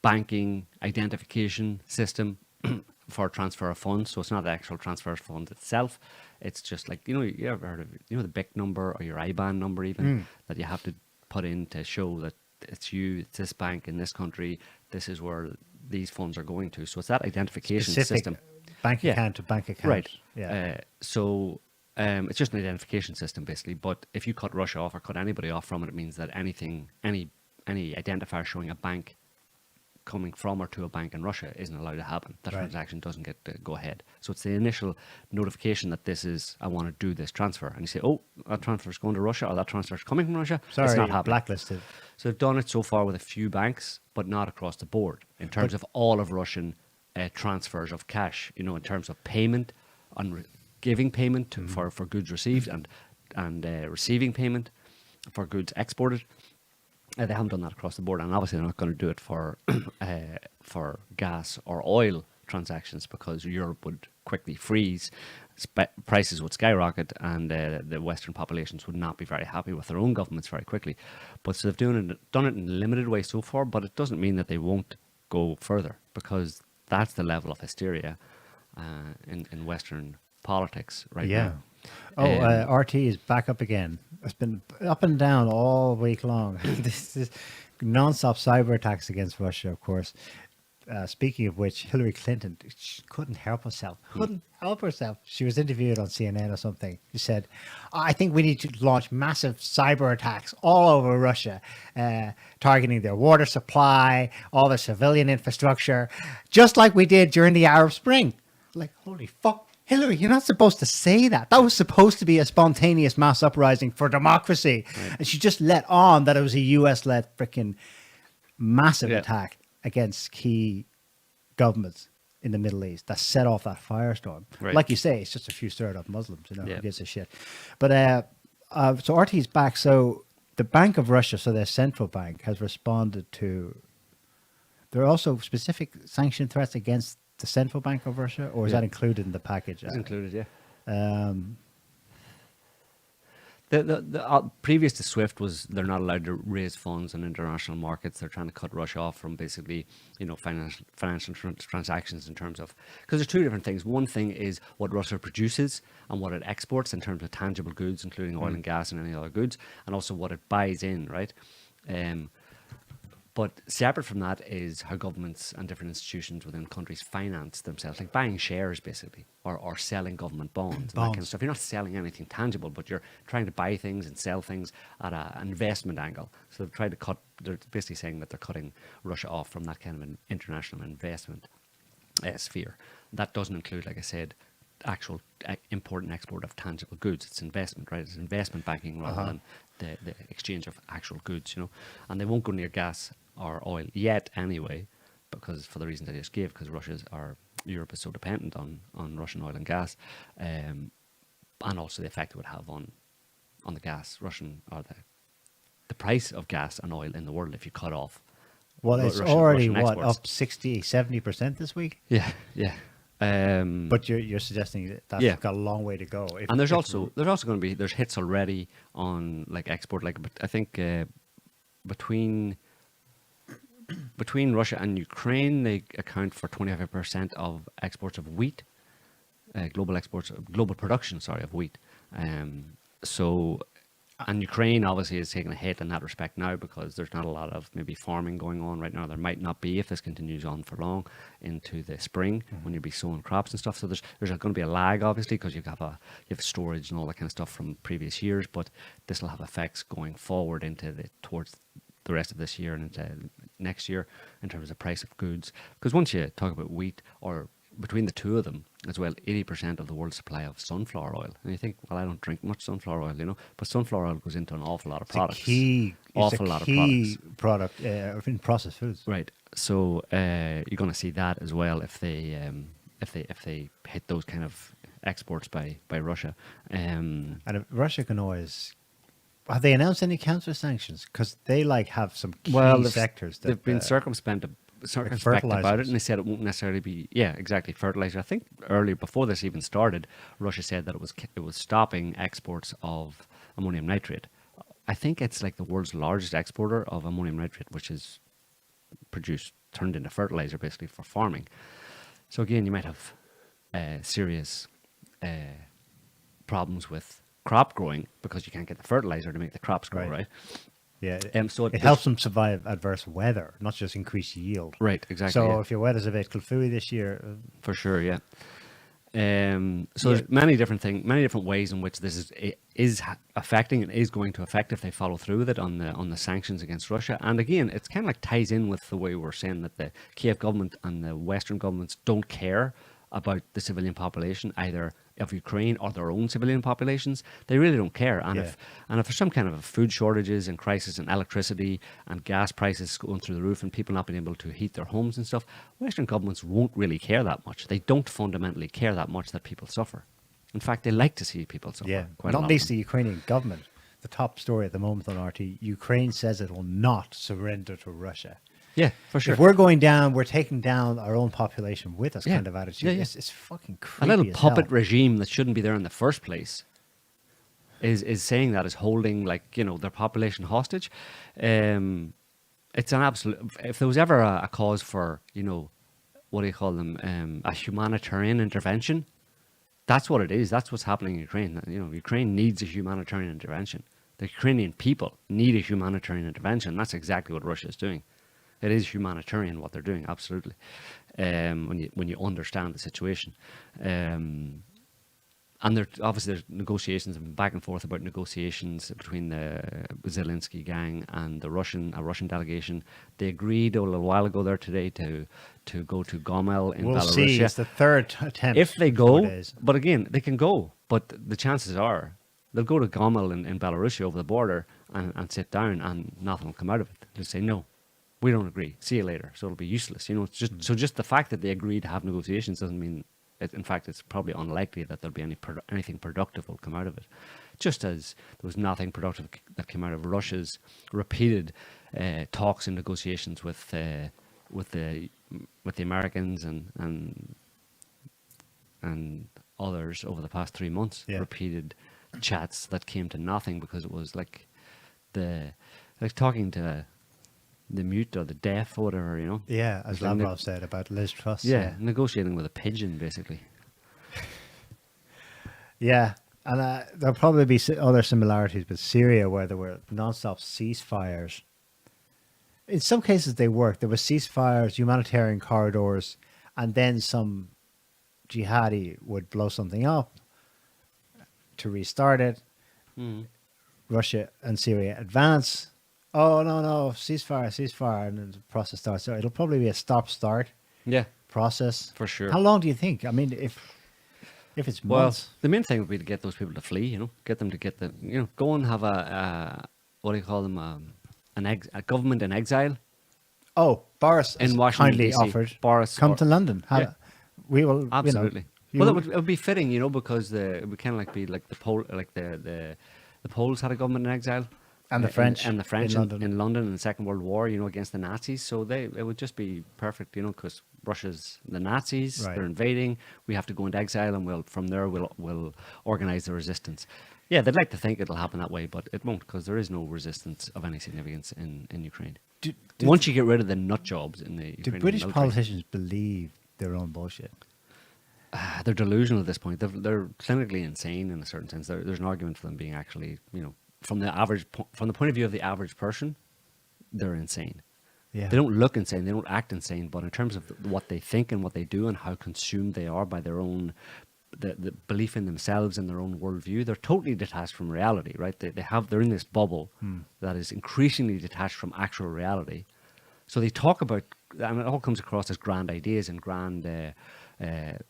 banking identification system for transfer of funds. So it's not the actual transfer of funds itself. It's just like, you ever heard of the BIC number or your IBAN number even that you have to put in to show that it's you, it's this bank in this country, this is where these funds are going to. So it's that identification system. Bank account to bank account. Right. Yeah. It's just an identification system basically. But if you cut Russia off or cut anybody off from it, it means that any identifier showing a bank coming from or to a bank in Russia isn't allowed to happen. That transaction doesn't get to go ahead. So it's the initial notification that I want to do this transfer. And you say, oh, that transfer is going to Russia, or that transfer is coming from Russia. Sorry, it's not happening. blacklisted. So they've done it so far with a few banks, but not across the board in terms of all of Russian transfers of cash, in terms of payment, giving payment for goods received and receiving payment for goods exported. They haven't done that across the board, and obviously they're not going to do it for gas or oil transactions because Europe would quickly freeze prices would skyrocket, and the Western populations would not be very happy with their own governments very quickly. But so they've done it in a limited way so far, but it doesn't mean that they won't go further, because that's the level of hysteria in Western politics right now. RT is back up again. It's been up and down all week long. This is non-stop cyber attacks against Russia, of course. Speaking of which, Hillary Clinton, she couldn't help herself. She was interviewed on CNN or something. She said, I think we need to launch massive cyber attacks all over Russia, targeting their water supply, all their civilian infrastructure, just like we did during the Arab Spring. Like, holy fuck. Hillary, you're not supposed to say that. That was supposed to be a spontaneous mass uprising for democracy. Right. And she just let on that it was a US-led freaking massive attack against key governments in the Middle East that set off that firestorm. Right. Like you say, it's just a few stirred up Muslims, who gives a shit. But so RT's back. So the Bank of Russia, so their central bank, has responded to. There are also specific sanction threats against the Central Bank of Russia, or is that included in the package? It's included, yeah. The previous to SWIFT was they're not allowed to raise funds in international markets. They're trying to cut Russia off from basically, financial transactions in terms of, because there's two different things. One thing is what Russia produces and what it exports in terms of tangible goods, including oil and gas and any other goods, and also what it buys in, right? But separate from that is how governments and different institutions within countries finance themselves, like buying shares basically, or selling government bonds and that kind of stuff. You're not selling anything tangible, but you're trying to buy things and sell things at an investment angle. So they've tried to they're basically saying that they're cutting Russia off from that kind of an international investment sphere. That doesn't include, like I said, actual import and export of tangible goods. It's investment, right? It's investment banking rather than the exchange of actual goods, And they won't go near gas or oil yet anyway, because for the reasons I just gave, because Europe is so dependent on Russian oil and gas, and also the effect it would have on the gas, the price of gas and oil in the world if you cut off. Well, it's already up 60-70% this week. Yeah. But you're suggesting that's got a long way to go. And there's also going to be hits already on like export, like I think between Russia and Ukraine, they account for 25% of exports of wheat, global production of wheat. And Ukraine obviously is taking a hit in that respect now, because there's not a lot of maybe farming going on right now. There might not be if this continues on for long into the spring when you'll be sowing crops and stuff. So there's going to be a lag, obviously, because you have storage and all that kind of stuff from previous years. But this will have effects going forward towards the rest of this year and into next year in terms of the price of goods. Because once you talk about wheat, or between the two of them as well, 80% of the world's supply of sunflower oil. And you think, well, I don't drink much sunflower oil, but sunflower oil goes into an awful lot of products. It's a key product in processed foods. Right. So you're going to see that as well if they hit those kind of exports by Russia. And if Russia can always. Have they announced any counter sanctions? Because they have some key sectors. They've been circumspect about it, and they said it won't necessarily be. Yeah, exactly. Fertilizer. I think earlier, before this even started, Russia said that it was stopping exports of ammonium nitrate. I think it's like the world's largest exporter of ammonium nitrate, which is turned into fertilizer basically for farming. So again, you might have serious problems with crop growing because you can't get the fertilizer to make the crops grow, right? Yeah, so it helps them survive adverse weather, not just increase yield. Right, exactly. So if your weather's a bit cliffy this year, for sure, yeah. There's many different ways in which this is affecting and is going to affect if they follow through with it on the sanctions against Russia. And again, it's kind of like ties in with the way we're saying that the Kiev government and the Western governments don't care about the civilian population, either of Ukraine or their own civilian populations. They really don't care. And if there's some kind of food shortages and crisis in electricity and gas prices going through the roof and people not being able to heat their homes and stuff, Western governments won't really care that much. They don't fundamentally care that much that people suffer. In fact, they like to see people suffer. Yeah, not least the Ukrainian government. The top story at the moment on RT, Ukraine says it will not surrender to Russia. Yeah, for sure. If we're going down, we're taking down our own population with us, Yeah. kind of attitude. Yeah, yeah. It's fucking creepy. A little as puppet hell. regime that shouldn't be there in the first place is saying that, is holding, like, you know, their population hostage. It's an absolute. If there was ever a cause for, you know, what do you call them, a humanitarian intervention, that's what it is. That's what's happening in Ukraine. You know, Ukraine needs a humanitarian intervention. The Ukrainian people need a humanitarian intervention. That's exactly what Russia is doing. It is humanitarian what they're doing, absolutely. When you understand the situation, and there obviously there's negotiations and back and forth about negotiations between the Zelensky gang and a Russian delegation. They agreed a little while ago there today to go to Gomel in We'll Belarus. see. It's the third attempt. If they in 4 go, days. but again, they can go, but the chances are they'll go to Gomel in Belarus over the border and sit down, and nothing will come out of it. They'll say, no, we don't agree. See you later. So it'll be useless. You know, it's just so just the fact that they agreed to have negotiations doesn't mean. In fact, it's probably unlikely that there'll be anything productive will come out of it. Just as there was nothing productive that came out of Russia's repeated talks and negotiations with the Americans and others over the past 3 months. Yeah. Repeated chats that came to nothing because it was like talking to the mute or the deaf or whatever, you know. Yeah, as It's like Lavrov said about Liz Truss. yeah, negotiating with a pigeon, basically. Yeah, and there'll probably be other similarities with Syria where there were non-stop ceasefires. In some cases they worked. There were ceasefires, humanitarian corridors, and then some jihadi would blow something up to restart it. Russia and Syria advance. Oh, no, ceasefire, and then the process starts. So it'll probably be a stop-start Yeah, process. for sure. How long do you think? I mean, if it's Well, months. the main thing would be to get those people to flee. You know, get them to go and have a what do you call them? A government in exile. Oh, Boris In has Washington, kindly DC. offered. Boris come or- to London. Yeah. We will Absolutely. You Well, know, it would be fitting, you know, because it would kind of like be like the Poles had a government in exile. And the French and the French in London. in London in the Second World War, you know, against the Nazis. So it would just be perfect, you know, because Russia's the Nazis, Right. they're invading. We have to go into exile, and we'll organize the resistance. Yeah, they'd like to think it'll happen that way, but it won't, because there is no resistance of any significance in Ukraine. Once you get rid of the nut jobs in the do Ukrainian British military, politicians believe their own bullshit? they're delusional at this point. They're clinically insane in a certain sense. There's an argument for them being actually, you know, from the point of view of the average person, they're insane. Yeah. They don't look insane, they don't act insane, but in terms of what they think and what they do and how consumed they are by their own the belief in themselves and their own worldview, they're totally detached from reality, right? They're in this bubble that is increasingly detached from actual reality. So they talk about, and it all comes across as grand ideas and grand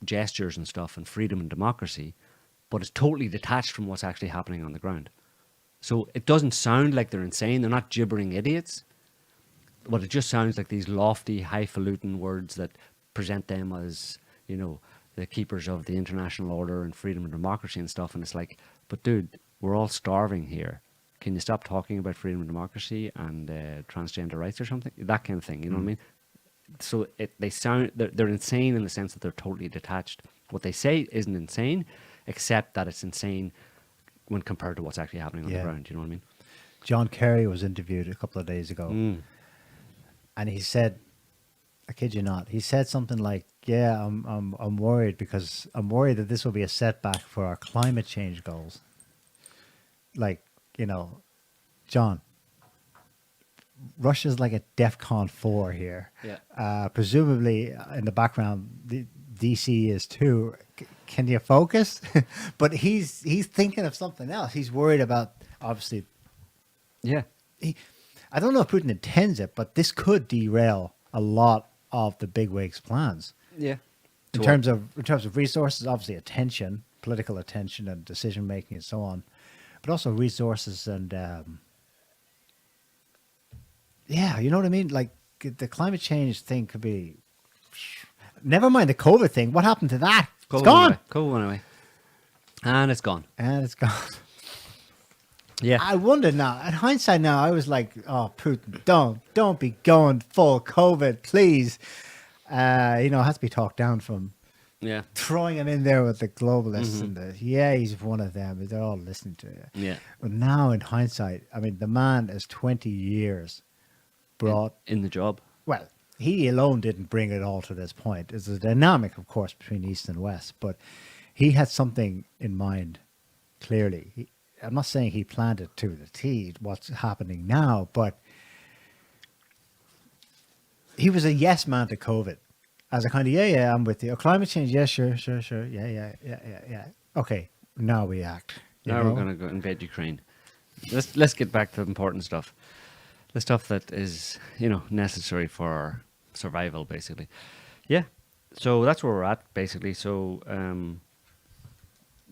gestures and stuff and freedom and democracy, but it's totally detached from what's actually happening on the ground. So it doesn't sound like they're insane. They're not gibbering idiots. But it just sounds like these lofty, highfalutin words that present them as, you know, the keepers of the international order and freedom and democracy and stuff. And it's like, but dude, we're all starving here. Can you stop talking about freedom and democracy and transgender rights or something? That kind of thing, you know what I mean? So they're insane in the sense that they're totally detached. What they say isn't insane, except that it's insane when compared to what's actually happening on the ground. You know what I mean? John Kerry was interviewed a couple of days ago, and he said, I kid you not, he said something like, "Yeah, I'm worried because I'm worried that this will be a setback for our climate change goals." Like, you know, John, Russia's like a DEFCON 4 here. Yeah. Presumably in the background, the DC is too. Can you focus? But he's thinking of something else. He's worried about, obviously. Yeah. I don't know if Putin intends it, but this could derail a lot of the bigwigs' plans. Yeah. In terms of resources, obviously attention, political attention, and decision making, and so on, but also resources and yeah, you know what I mean. Like the climate change thing could be. Never mind the COVID thing. What happened to that? It's gone. COVID went away. And it's gone. And it's gone. Yeah. I wonder now. In hindsight, now I was like, "Oh, Putin, don't be going full COVID, please." You know, it has to be talked down from Yeah. throwing him in there with the globalists and he's one of them. They're all listening to you. Yeah. But now, in hindsight, I mean, the man is 20 years brought. In the job. Well, he alone didn't bring it all to this point. There's a dynamic, of course, between East and West, but he had something in mind clearly. I'm not saying he planned it to the T, what's happening now, but he was a yes man to COVID. As a kind of, yeah, I'm with you. Oh, climate change, yeah, sure. Yeah. Okay, now we act. Now we're going to go invade Ukraine. Let's get back to the important stuff. The stuff that is, you know, necessary for our survival, basically. Yeah. So that's where we're at, basically. So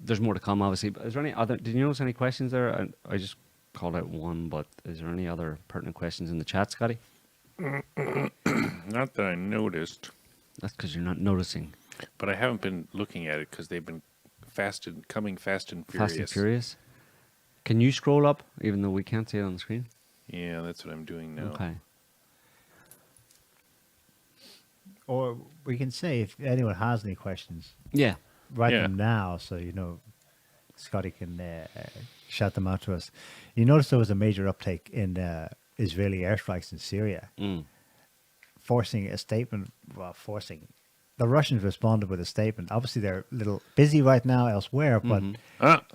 there's more to come, obviously. But is there any other? Did you notice any questions there? I just called out one, but is there any other pertinent questions in the chat, Scotty? Not that I noticed, That's because you're not noticing. but I haven't been looking at it because they've been coming fast and furious. Fast and Furious. Can you scroll up, even though we can't see it on the screen? Yeah, that's what I'm doing now. Okay. Or we can say if anyone has any questions, Yeah. write Yeah. them now so, you know, Scotty can shout them out to us. You notice there was a major uptake in Israeli airstrikes in Syria, forcing a statement. Well, forcing. The Russians responded with a statement. Obviously, they're a little busy right now elsewhere, but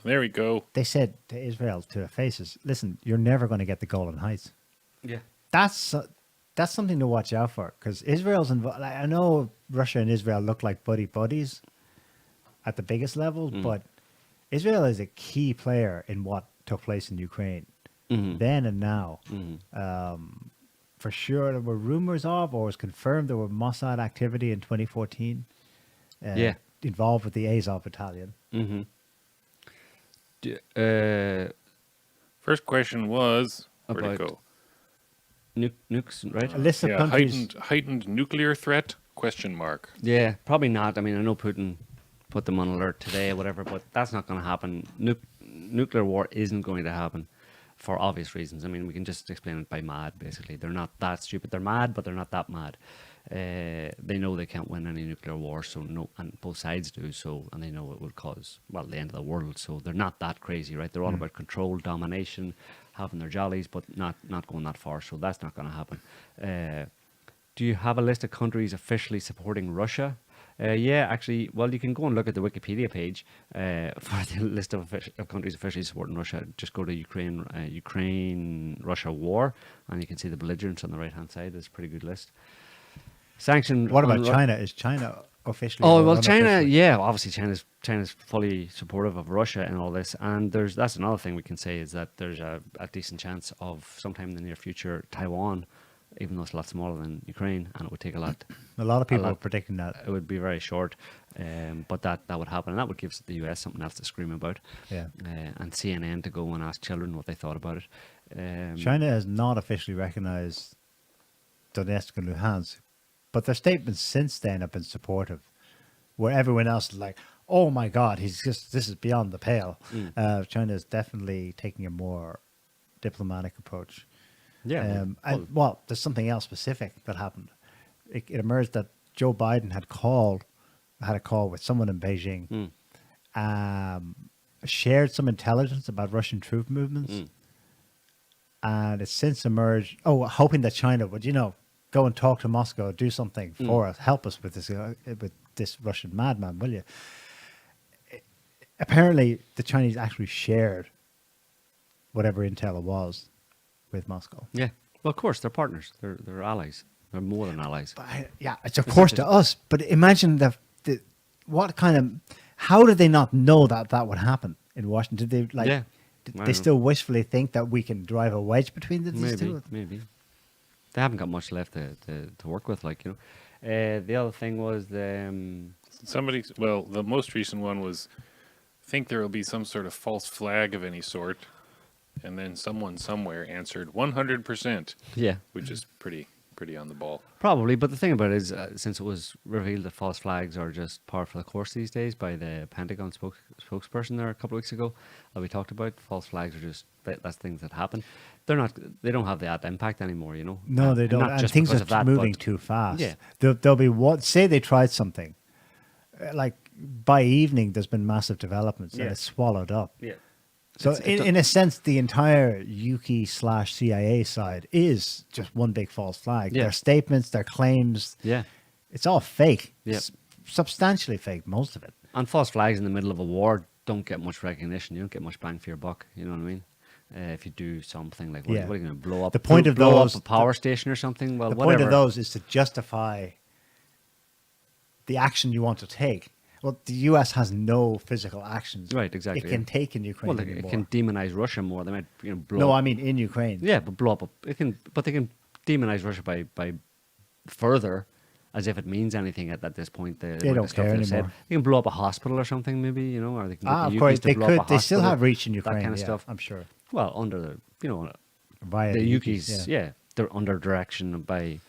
There we go. they said to Israel, to their faces, listen, you're never going to get the Golan Heights. Yeah. That's something to watch out for, because Israel's involved. Like, I know Russia and Israel look like buddies at the biggest level, but Israel is a key player in what took place in Ukraine then and now. For sure, there were rumors of, or was confirmed, there were Mossad activity in 2014 involved with the Azov battalion. First question was, where'd it About- go? Nukes, right? A list of Yeah, countries. heightened nuclear threat? Question mark. Yeah, probably not. I mean, I know Putin put them on alert today or whatever, but that's not going to happen. Nuclear war isn't going to happen for obvious reasons. I mean, we can just explain it by mad, basically. They're not that stupid. They're mad, but they're not that mad. They know they can't win any nuclear war, so no, and both sides do so, and they know it would cause, well, the end of the world. So they're not that crazy, right? They're all about control, domination, having their jollies, but not going that far. So that's not going to happen. Do you have a list of countries officially supporting Russia? Yeah, actually, well, you can go and look at the Wikipedia page for the list of countries officially supporting Russia. Just go to Ukraine-Russia war, and you can see the belligerents on the right-hand side. There's a pretty good list. Sanction. What about on China? Is China officially? Oh or well, China. unofficially? Yeah, obviously China's fully supportive of Russia and all this. And that's another thing we can say is that there's a decent chance of sometime in the near future Taiwan, even though it's a lot smaller than Ukraine, and it would take a lot. A lot of people lot. are predicting that. It would be very short, but that would happen, and that would give the US something else to scream about. Yeah. And CNN to go and ask children what they thought about it. China has not officially recognized Donetsk and Luhansk, but their statements since then have been supportive, where everyone else is like, oh my God, this is beyond the pale. China is definitely taking a more diplomatic approach. Yeah. Well, there's something else specific that happened. It emerged that Joe Biden had a call with someone in Beijing, shared some intelligence about Russian troop movements, and it's since emerged, hoping that China would, go and talk to Moscow, do something for us, help us with this Russian madman, will you? Apparently, the Chinese actually shared whatever intel it was with Moscow. Yeah. Well, of course, they're partners. They're allies. They're more than allies. But it's of course to us. But imagine how did they not know that would happen in Washington? Did they Yeah. Did I they don't still wishfully think that we can drive a wedge between these Maybe, two? maybe. They haven't got much left to work with, the other thing was the the most recent one was, think there will be some sort of false flag of any sort, and then someone somewhere answered 100%. yeah. Which is pretty pretty on the ball. Probably, but the thing about it is, since it was revealed that false flags are just par for the course these days by the Pentagon spokesperson there a couple of weeks ago, that we talked about, false flags are just that's things that happen. They're not. They don't have that impact anymore. You know. No, they don't. Not And just things because are of that, moving but- too fast. Yeah. There'll be what? Say they tried something. Like by evening, there's been massive developments, Yeah. and it's swallowed up. Yeah. So It's- in a sense, the entire UK/CIA side is just one big false flag. Yeah. Their statements, their claims, Yeah. it's all fake. Yeah. It's substantially fake, most of it. And false flags in the middle of a war don't get much recognition. You don't get much bang for your buck. You know what I mean? If you do something like, what, Yeah. what are you going to blow up? The point of blow those- up a power station or something? Well, The whatever. point of those is to justify the action you want to take. Well, the US has no physical actions Right, exactly, it can yeah. take in Ukraine Well, it anymore. can demonize Russia more. They might, blow No, up. I mean in Ukraine. Yeah, but blow up. It can, but they can demonize Russia by further, as if it means anything at this point. The don't stuff care they've said. anymore. They can blow up a hospital or something, maybe, or they can get Of the course, UKs to they blow up a could. They still hospital, have reach in Ukraine. that kind of yeah, stuff. I'm sure. Well, under the, Via the UKs, UKs, yeah, they're under direction by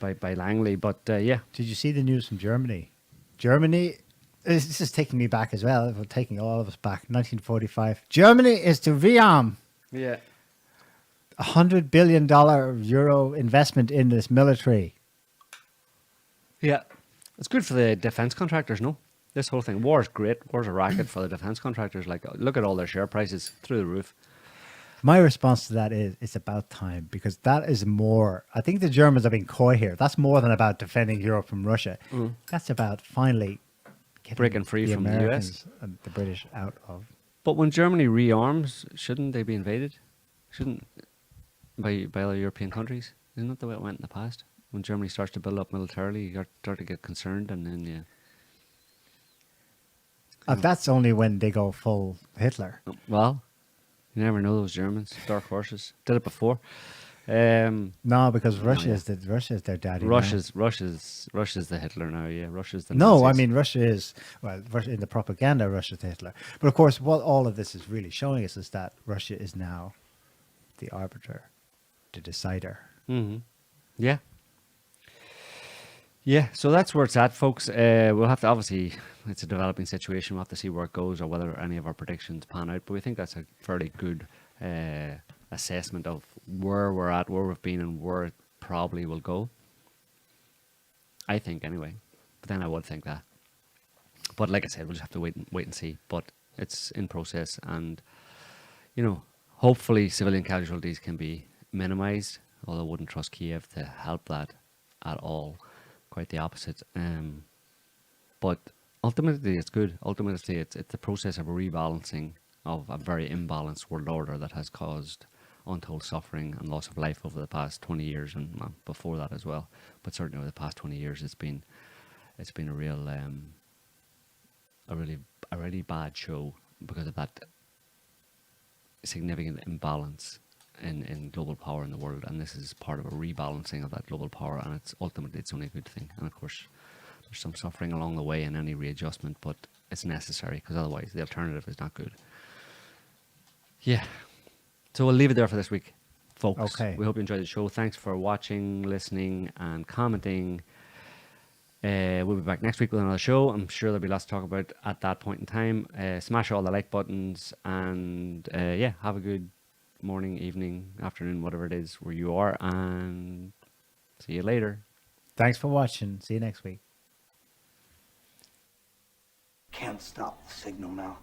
Langley. But yeah, Did you see the news from Germany? Germany, this is taking me back as well. We're taking all of us back. 1945. Germany is to rearm. yeah, $100 billion euro investment in this military. yeah. It's good for the defense contractors, no? This whole thing, war is great. War's a racket for the defense contractors. Like, look at all their share prices through the roof. My response to that is it's about time, because that is more. I think the Germans are being coy here. That's more than about defending Europe from Russia. That's about finally getting Breaking free from the US. Americans and the British out of. But when Germany rearms, shouldn't they be invaded? Shouldn't by other European countries? Isn't that the way it went in the past? When Germany starts to build up militarily, you start to get concerned, and then That's only when they go full Hitler. well, you never know those Germans, dark horses. Did it before. Oh, No, because Russia yeah. is their daddy. now. Russia's the Hitler now. Yeah, Russia's the No, I Nazis. mean Russia is Russia, in the propaganda. Russia's Hitler, but of course, what all of this is really showing us is that Russia is now the arbiter, the decider. Yeah. Yeah, so that's where it's at, folks. We'll have to, obviously, it's a developing situation. We'll have to see where it goes or whether any of our predictions pan out. But we think that's a fairly good assessment of where we're at, where we've been, and where it probably will go. I think, anyway. But then I would think that. But like I said, we'll just have to wait and see. But it's in process, and, hopefully civilian casualties can be minimized, although I wouldn't trust Kiev to help that at all. Quite the opposite. But ultimately, it's good. Ultimately, it's the process of a rebalancing of a very imbalanced world order that has caused untold suffering and loss of life over the past 20 years, and before that as well. But certainly over the past 20 years, it's been a real, a really bad show because of that significant imbalance in global power in the world, and this is part of a rebalancing of that global power, and it's ultimately only a good thing. And of course, there's some suffering along the way in any readjustment, but it's necessary, because otherwise the alternative is not good. Yeah, so we'll leave it there for this week, folks. Okay. We hope you enjoyed the show. Thanks for watching, listening, and commenting. We'll be back next week with another show. I'm sure there'll be lots to talk about at that point in time. Smash all the like buttons, and have a good morning, evening, afternoon, whatever it is where you are, and see you later. Thanks for watching. See you next week. Can't stop the signal now.